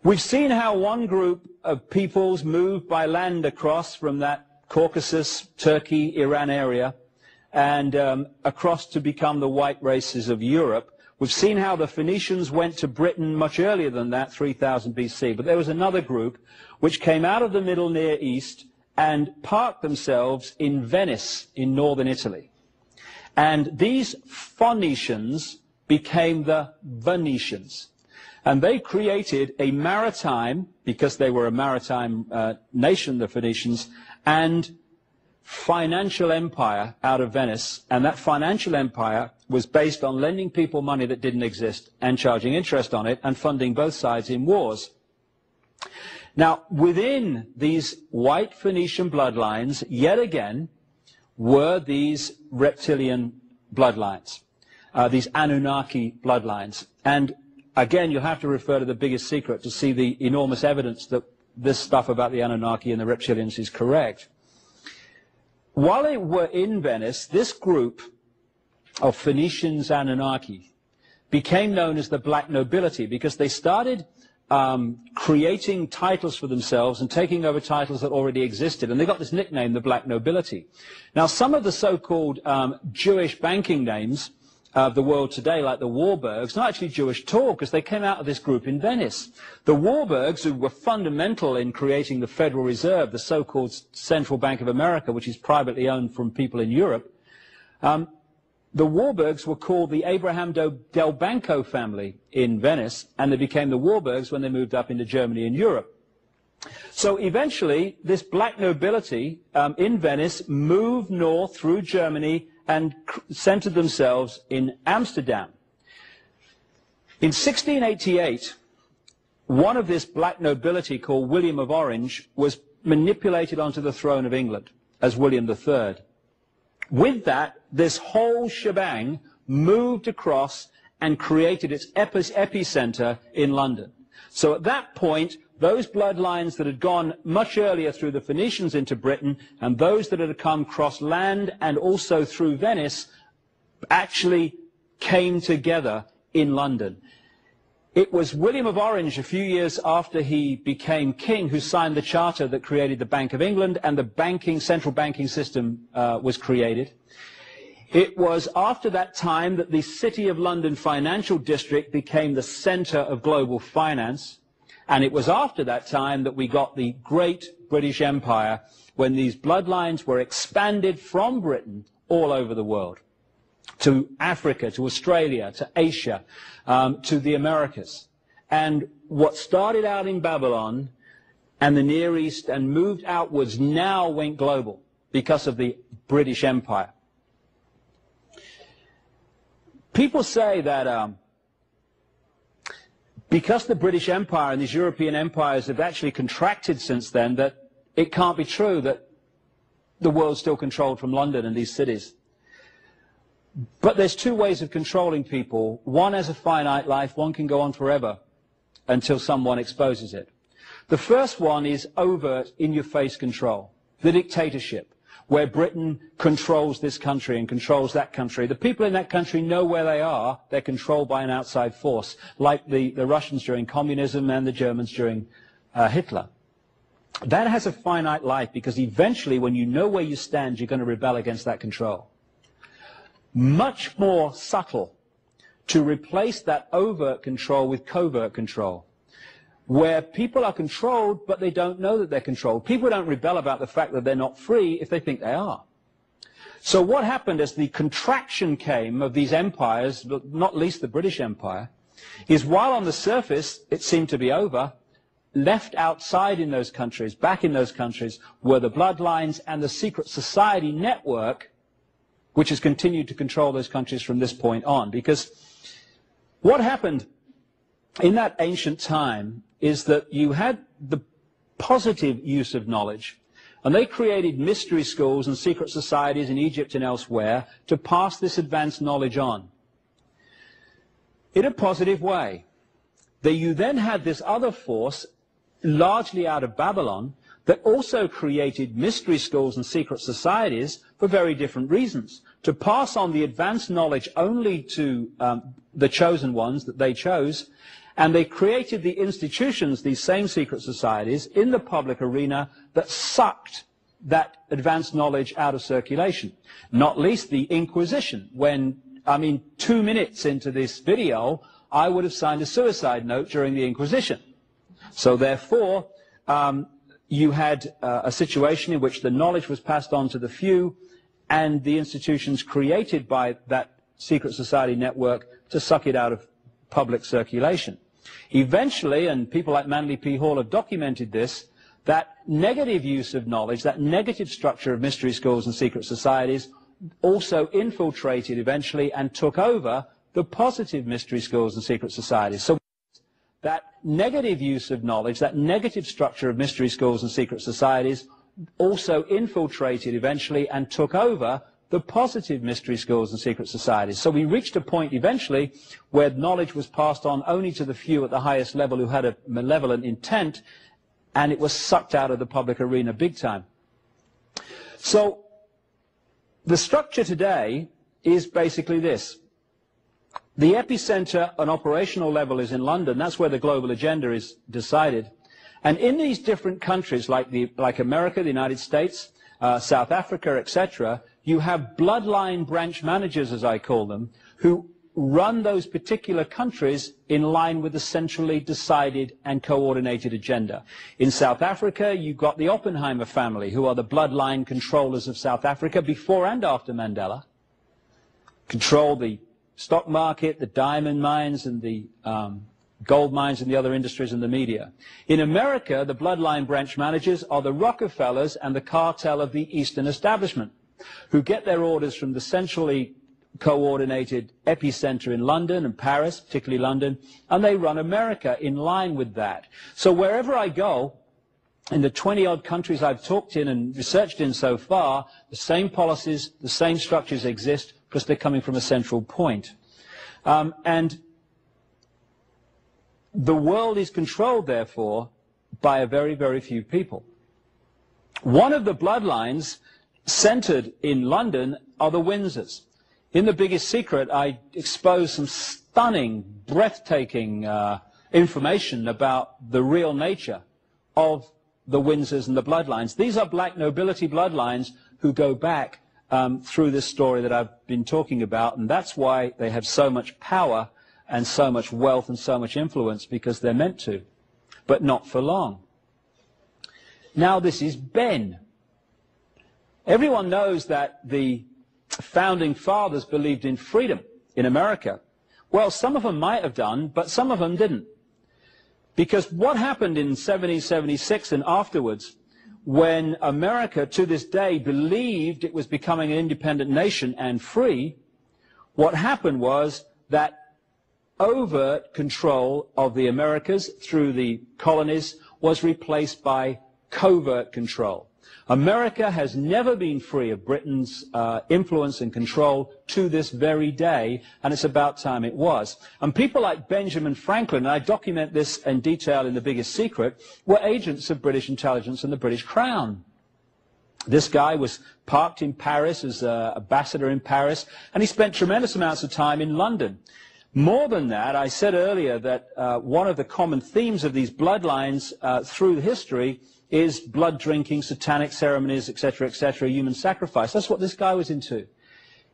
We've seen how one group of peoples moved by land across from that Caucasus, Turkey, Iran area, and across to become the white races of Europe. We've seen how the Phoenicians went to Britain much earlier than that, 3000 BC. But there was another group which came out of the Middle Near East and parked themselves in Venice, in northern Italy. And these Phoenicians became the Venetians. And they created a maritime, because they were a maritime nation, the Phoenicians, and financial empire out of Venice. And that financial empire was based on lending people money that didn't exist and charging interest on it and funding both sides in wars. Now, within these white Phoenician bloodlines, yet again, were these reptilian bloodlines, these Anunnaki bloodlines. And again, you'll have to refer to the biggest secret to see the enormous evidence that this stuff about the Anunnaki and the reptilians is correct. While they were in Venice, this group of Phoenicians Anunnaki became known as the Black Nobility because they started creating titles for themselves and taking over titles that already existed. And they got this nickname, the Black Nobility. Now, some of the so-called Jewish banking names of the world today, like the Warburgs, not actually Jewish at all, because they came out of this group in Venice. The Warburgs, who were fundamental in creating the Federal Reserve, the so-called Central Bank of America, which is privately owned from people in Europe, the Warburgs were called the Abraham del Banco family in Venice, and they became the Warburgs when they moved up into Germany and Europe. So eventually, this black nobility in Venice moved north through Germany and centered themselves in Amsterdam. In 1688, one of this black nobility called William of Orange was manipulated onto the throne of England as William III. With that, this whole shebang moved across and created its epicenter in London. So at that point, those bloodlines that had gone much earlier through the Phoenicians into Britain and those that had come cross land and also through Venice actually came together in London. It was William of Orange, a few years after he became king, who signed the charter that created the Bank of England, and the central banking system was created. It was after that time that the City of London financial district became the center of global finance. And it was after that time that we got the great British Empire, when these bloodlines were expanded from Britain all over the world, to Africa, to Australia, to Asia, to the Americas. And what started out in Babylon and the Near East and moved outwards now went global because of the British Empire. People say that because the British Empire and these European empires have actually contracted since then, that it can't be true that the world's still controlled from London and these cities. But there's two ways of controlling people. One has a finite life, one can go on forever until someone exposes it. The first one is overt, in-your-face control, the dictatorship. where Britain controls this country and controls that country. The people in that country know where they are. They're controlled by an outside force, like the Russians during communism and the Germans during Hitler. That has a finite life, because eventually, when you know where you stand, you're going to rebel against that control. Much more subtle to replace that overt control with covert control, where people are controlled, but they don't know that they're controlled. People don't rebel about the fact that they're not free if they think they are. So what happened as the contraction came of these empires, not least the British Empire, is while on the surface it seemed to be over, left outside in those countries, back in those countries, were the bloodlines and the secret society network, which has continued to control those countries from this point on. Because what happened in that ancient time is that you had the positive use of knowledge, and they created mystery schools and secret societies in Egypt and elsewhere to pass this advanced knowledge on in a positive way. You then had this other force, largely out of Babylon, that also created mystery schools and secret societies for very different reasons, to pass on the advanced knowledge only to the chosen ones that they chose. And they created the institutions, these same secret societies, in the public arena that sucked that advanced knowledge out of circulation. Not least the Inquisition. When, 2 minutes into this video, I would have signed a suicide note during the Inquisition. So therefore, you had a situation in which the knowledge was passed on to the few, and the institutions created by that secret society network to suck it out of public circulation. Eventually, and people like Manly P. Hall have documented this, that negative use of knowledge, that negative structure of mystery schools and secret societies also infiltrated eventually and took over the positive mystery schools and secret societies. So that negative use of knowledge, that negative structure of mystery schools and secret societies also infiltrated eventually and took over the positive mystery schools and secret societies. So we reached a point eventually where knowledge was passed on only to the few at the highest level who had a malevolent intent, and it was sucked out of the public arena big time. So the structure today is basically this. The epicenter on operational level is in London. That's where the global agenda is decided. And in these different countries, like America, the United States, South Africa, etc., you have bloodline branch managers, as I call them, who run those particular countries in line with a centrally decided and coordinated agenda. In South Africa, you've got the Oppenheimer family, who are the bloodline controllers of South Africa before and after Mandela, control the stock market, the diamond mines, and the gold mines and the other industries and the media. In America, the bloodline branch managers are the Rockefellers and the cartel of the Eastern establishment, who get their orders from the centrally coordinated epicenter in London and Paris, particularly London, and they run America in line with that. So wherever I go, in the 20-odd countries I've talked in and researched in so far, the same policies, the same structures exist, because they're coming from a central point. And the world is controlled, therefore, by a very, very few people. One of the bloodlines centered in London are the Windsors. In The Biggest Secret, I expose some stunning, breathtaking information about the real nature of the Windsors and the bloodlines. These are black nobility bloodlines who go back through this story that I've been talking about, and that's why they have so much power and so much wealth and so much influence, because they're meant to, but not for long. Now this is Ben. Everyone knows that the founding fathers believed in freedom in America. Well, some of them might have done, but some of them didn't. Because what happened in 1776 and afterwards, when America to this day believed it was becoming an independent nation and free, what happened was that overt control of the Americas through the colonies was replaced by covert control. America has never been free of Britain's influence and control to this very day, and it's about time it was. And people like Benjamin Franklin, and I document this in detail in The Biggest Secret, were agents of British intelligence and the British Crown. This guy was parked in Paris as an ambassador in Paris, and he spent tremendous amounts of time in London. More than that, I said earlier that one of the common themes of these bloodlines through history is blood drinking, satanic ceremonies, etc., human sacrifice. That's what this guy was into.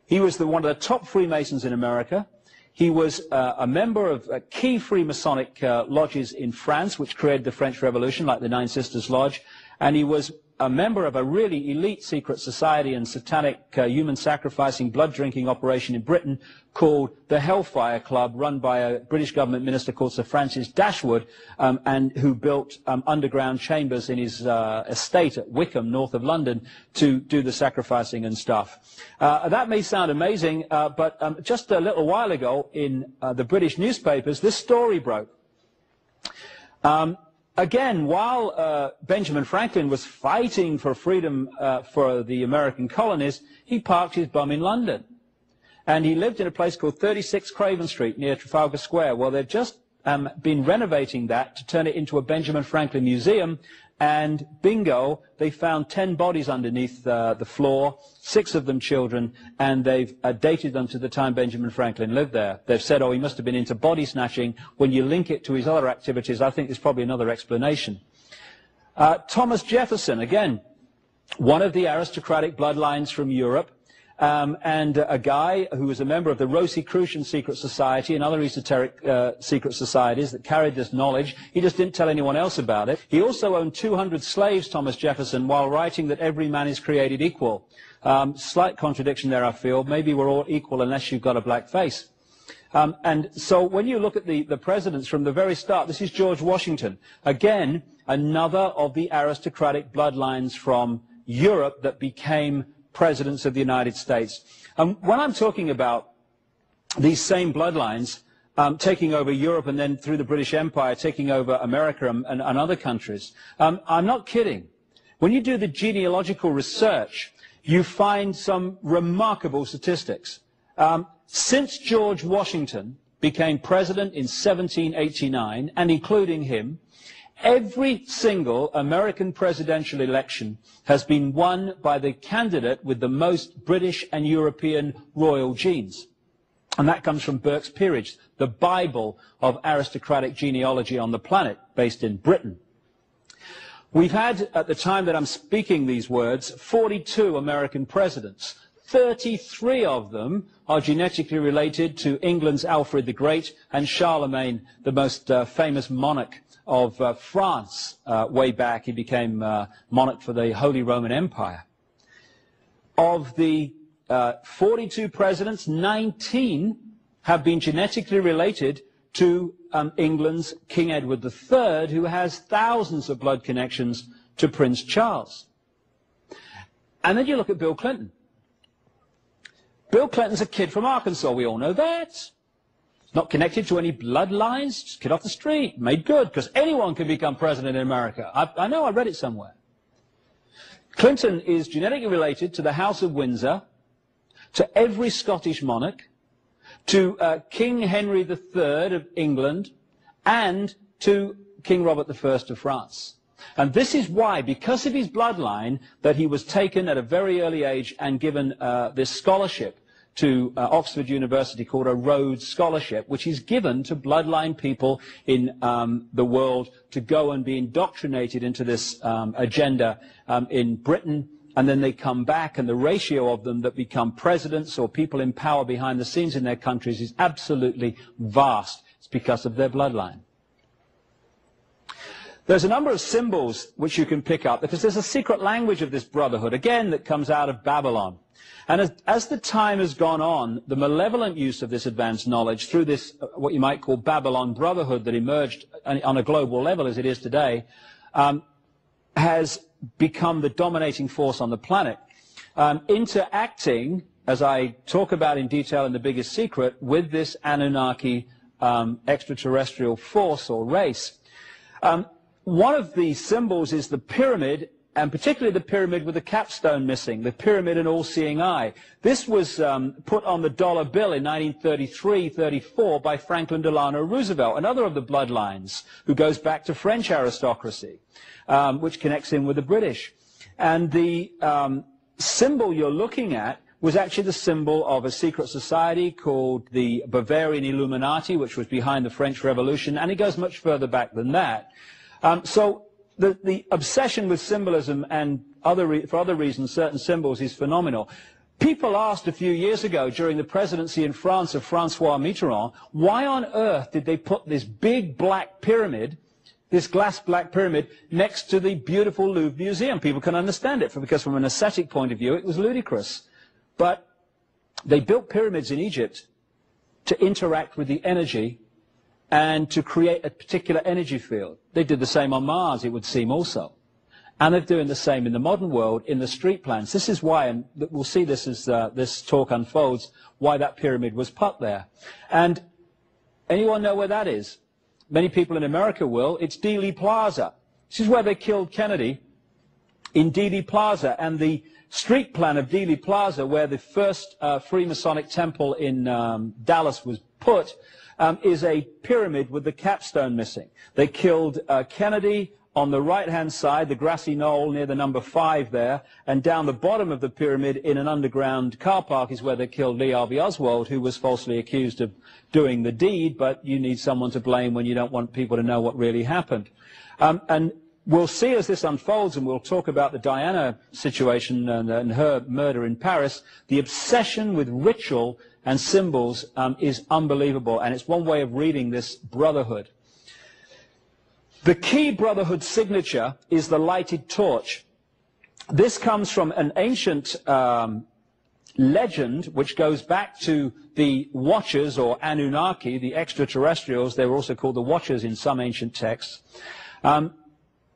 He was one of the top Freemasons in America. He was a member of key Freemasonic lodges in France, which created the French Revolution, like the Nine Sisters Lodge, and he was a member of a really elite secret society and satanic human sacrificing, blood drinking operation in Britain called the Hellfire Club, run by a British government minister called Sir Francis Dashwood, and who built underground chambers in his estate at Wickham, north of London, to do the sacrificing and stuff. That may sound amazing, but just a little while ago in the British newspapers, this story broke. Again, while Benjamin Franklin was fighting for freedom for the American colonies, he parked his bum in London. And he lived in a place called 36 Craven Street near Trafalgar Square. Well, they've just been renovating that to turn it into a Benjamin Franklin museum. And bingo, they found 10 bodies underneath the floor, 6 of them children, and they've dated them to the time Benjamin Franklin lived there. They've said, oh, he must have been into body snatching. When you link it to his other activities, I think there's probably another explanation. Thomas Jefferson, again, one of the aristocratic bloodlines from Europe, and a guy who was a member of the Rosicrucian secret society and other esoteric secret societies that carried this knowledge. He just didn't tell anyone else about it. He also owned 200 slaves, Thomas Jefferson, while writing that every man is created equal. Slight contradiction there, I feel. Maybe we're all equal unless you've got a black face. And so when you look at the presidents from the very start, this is George Washington. Again, another of the aristocratic bloodlines from Europe that became presidents of the United States. When I'm talking about these same bloodlines taking over Europe and then through the British Empire taking over America and other countries, I'm not kidding. When you do the genealogical research, you find some remarkable statistics. Since George Washington became president in 1789, and including him, every single American presidential election has been won by the candidate with the most British and European royal genes. And that comes from Burke's Peerage, the Bible of aristocratic genealogy on the planet, based in Britain. We've had, at the time that I'm speaking these words, 42 American presidents. 33 of them are genetically related to England's Alfred the Great and Charlemagne, the most famous monarch of France. Way back, he became monarch for the Holy Roman Empire. Of the 42 presidents, 19 have been genetically related to England's King Edward III, who has thousands of blood connections to Prince Charles. And then you look at Bill Clinton. Bill Clinton's a kid from Arkansas, we all know that. Not connected to any bloodlines, just kid off the street, made good, because anyone can become president in America. I know, I read it somewhere. Clinton is genetically related to the House of Windsor, to every Scottish monarch, to King Henry III of England, and to King Robert I of France. And this is why, because of his bloodline, that he was taken at a very early age and given this scholarship to Oxford University called a Rhodes Scholarship, which is given to bloodline people in the world to go and be indoctrinated into this agenda in Britain, and then they come back, and the ratio of them that become presidents or people in power behind the scenes in their countries is absolutely vast. It's because of their bloodline. There's a number of symbols which you can pick up, because there's a secret language of this brotherhood, again, that comes out of Babylon. And as the time has gone on, the malevolent use of this advanced knowledge through this, what you might call Babylon Brotherhood that emerged on a global level as it is today, has become the dominating force on the planet, interacting, as I talk about in detail in The Biggest Secret, with this Anunnaki extraterrestrial force or race. One of the symbols is the pyramid, and particularly the pyramid with the capstone missing, the pyramid and all-seeing eye. This was put on the dollar bill in 1933-34 by Franklin Delano Roosevelt, another of the bloodlines, who goes back to French aristocracy, which connects in with the British. And the symbol you're looking at was actually the symbol of a secret society called the Bavarian Illuminati, which was behind the French Revolution, and it goes much further back than that. So the obsession with symbolism and for other reasons, certain symbols is phenomenal. People asked a few years ago during the presidency in France of Francois Mitterrand, why on earth did they put this big black pyramid, this glass black pyramid, next to the beautiful Louvre Museum? People can understand it, because from an aesthetic point of view, it was ludicrous. But they built pyramids in Egypt to interact with the energy and to create a particular energy field. They did the same on Mars, it would seem, also. And they're doing the same in the modern world in the street plans. This is why, and we'll see this as this talk unfolds, why that pyramid was put there. And anyone know where that is? Many people in America will. It's Dealey Plaza. This is where they killed Kennedy, in Dealey Plaza. And the street plan of Dealey Plaza, where the first Freemasonic temple in Dallas was put, is a pyramid with the capstone missing. They killed Kennedy on the right-hand side, the grassy knoll near the number 5 there, and down the bottom of the pyramid in an underground car park is where they killed Lee Harvey Oswald, who was falsely accused of doing the deed, but you need someone to blame when you don't want people to know what really happened. And we'll see as this unfolds, and we'll talk about the Diana situation and her murder in Paris, the obsession with ritual and symbols is unbelievable, and it's one way of reading this brotherhood. The key brotherhood signature is the lighted torch. This comes from an ancient legend which goes back to the Watchers, or Anunnaki, the extraterrestrials. They were also called the Watchers in some ancient texts. And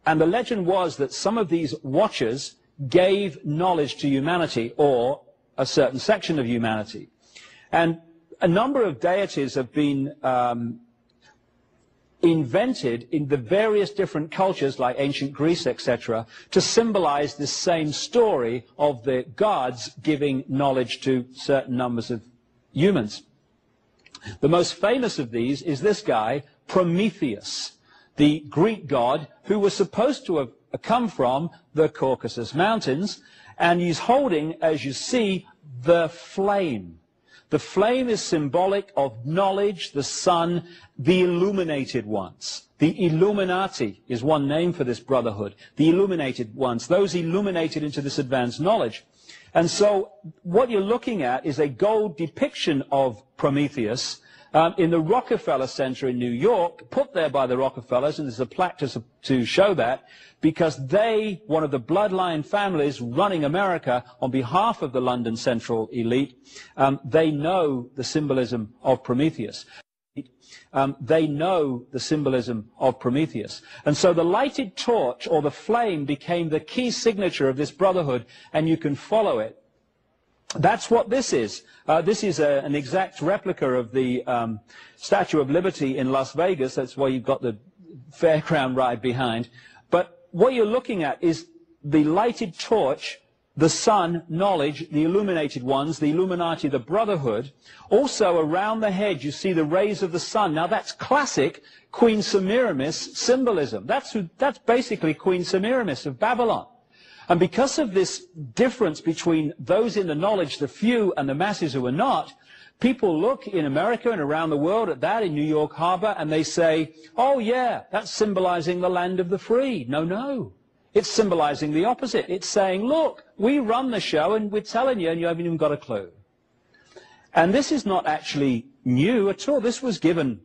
the legend was that some of these Watchers gave knowledge to humanity, or a certain section of humanity. And a number of deities have been invented in the various different cultures, like ancient Greece, etc., to symbolize this same story of the gods giving knowledge to certain numbers of humans. The most famous of these is this guy, Prometheus, the Greek god who was supposed to have come from the Caucasus Mountains, and he's holding, as you see, the flame. The flame is symbolic of knowledge, the sun, the illuminated ones. The Illuminati is one name for this brotherhood. The illuminated ones, those illuminated into this advanced knowledge. And so what you're looking at is a gold depiction of Prometheus in the Rockefeller Center in New York, put there by the Rockefellers, and there's a plaque to show that, because they, one of the bloodline families running America on behalf of the London Central elite, they know the symbolism of Prometheus. They know the symbolism of Prometheus. And so the lighted torch, or the flame, became the key signature of this brotherhood, and you can follow it. That's what this is. This is an exact replica of the Statue of Liberty in Las Vegas. That's why you've got the fairground ride behind. But what you're looking at is the lighted torch, the sun, knowledge, the illuminated ones, the Illuminati, the brotherhood. Also around the head you see the rays of the sun. Now that's classic Queen Semiramis symbolism. That's basically Queen Semiramis of Babylon. And because of this difference between those in the knowledge, the few, and the masses who are not, people look in America and around the world at that in New York Harbor, and they say, oh yeah, that's symbolizing the land of the free. No, no. It's symbolizing the opposite. It's saying, look, we run the show and we're telling you, and you haven't even got a clue. And this is not actually new at all. This was given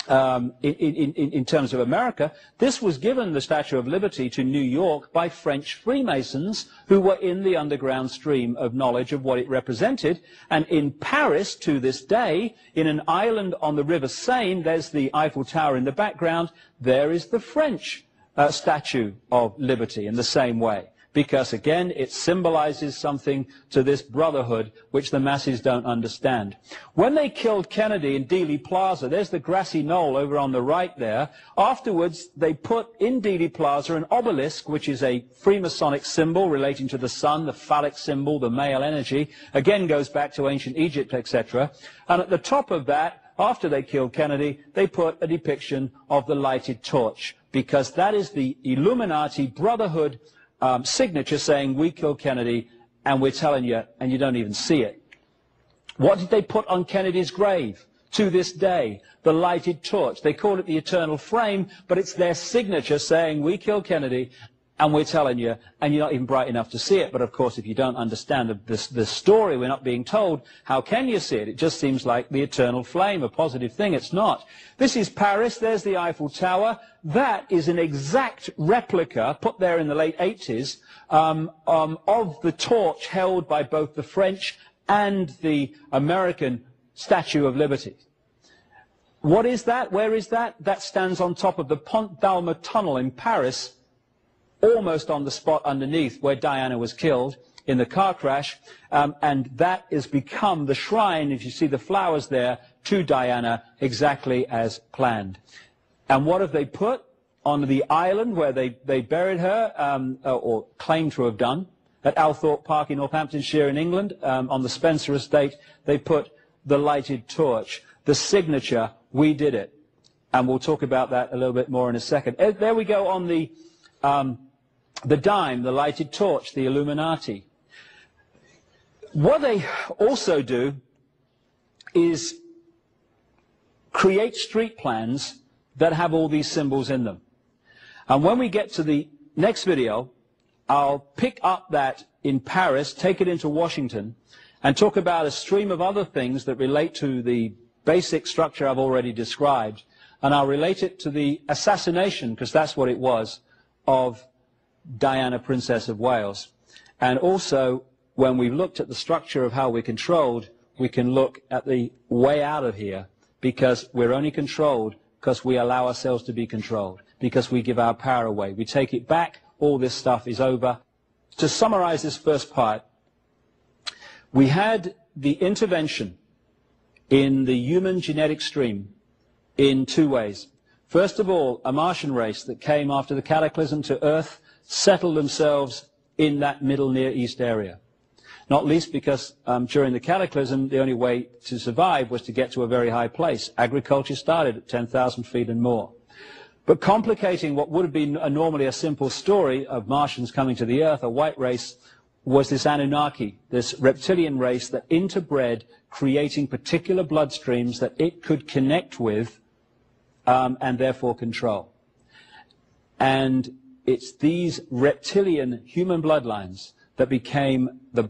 in terms of America, this was given, the Statue of Liberty, to New York by French Freemasons who were in the underground stream of knowledge of what it represented. And in Paris, to this day, in an island on the River Seine, there's the Eiffel Tower in the background, there is the French Statue of Liberty in the same way. Because, again, it symbolizes something to this brotherhood which the masses don't understand. When they killed Kennedy in Dealey Plaza, there's the grassy knoll over on the right there. Afterwards, they put in Dealey Plaza an obelisk, which is a Freemasonic symbol relating to the sun, the phallic symbol, the male energy. Again, goes back to ancient Egypt, etc. And at the top of that, after they killed Kennedy, they put a depiction of the lighted torch, because that is the Illuminati brotherhood signature saying, "We killed Kennedy, and we're telling you," and you don't even see it. What did they put on Kennedy's grave? To this day, the lighted torch. They call it the eternal flame, but it's their signature saying, "We killed Kennedy, and we're telling you," and you're not even bright enough to see it. But of course, if you don't understand the story, we're not being told, how can you see it? It just seems like the eternal flame, a positive thing. It's not. This is Paris. There's the Eiffel Tower. That is an exact replica, put there in the late 80s, of the torch held by both the French and the American Statue of Liberty. What is that? Where is that? That stands on top of the Pont d'Alma tunnel in Paris, almost on the spot underneath where Diana was killed in the car crash, and that has become the shrine, if you see the flowers there, to Diana, exactly as planned. And what have they put on the island where they buried her, or claimed to have done, at Althorpe Park in Northamptonshire in England, on the Spencer estate? They put the lighted torch, the signature, "We did it." And we'll talk about that a little bit more in a second. There we go on the dime, the lighted torch, the Illuminati. What they also do is create street plans that have all these symbols in them. And when we get to the next video, I'll pick up that in Paris, take it into Washington, and talk about a stream of other things that relate to the basic structure I've already described. And I'll relate it to the assassination, because that's what it was, of Diana, Princess of Wales. And also, when we've looked at the structure of how we're controlled, we can look at the way out of here, because we're only controlled because we allow ourselves to be controlled, because we give our power away. We take it back, all this stuff is over. To summarize this first part, we had the intervention in the human genetic stream in two ways. First of all, a Martian race that came after the cataclysm to Earth settled themselves in that Middle Near East area. Not least because during the cataclysm, the only way to survive was to get to a very high place. Agriculture started at 10,000 feet and more. But complicating what would have been normally a simple story of Martians coming to the Earth, a white race, was this Anunnaki, this reptilian race that interbred, creating particular bloodstreams that it could connect with and therefore control. And it's these reptilian human bloodlines that became the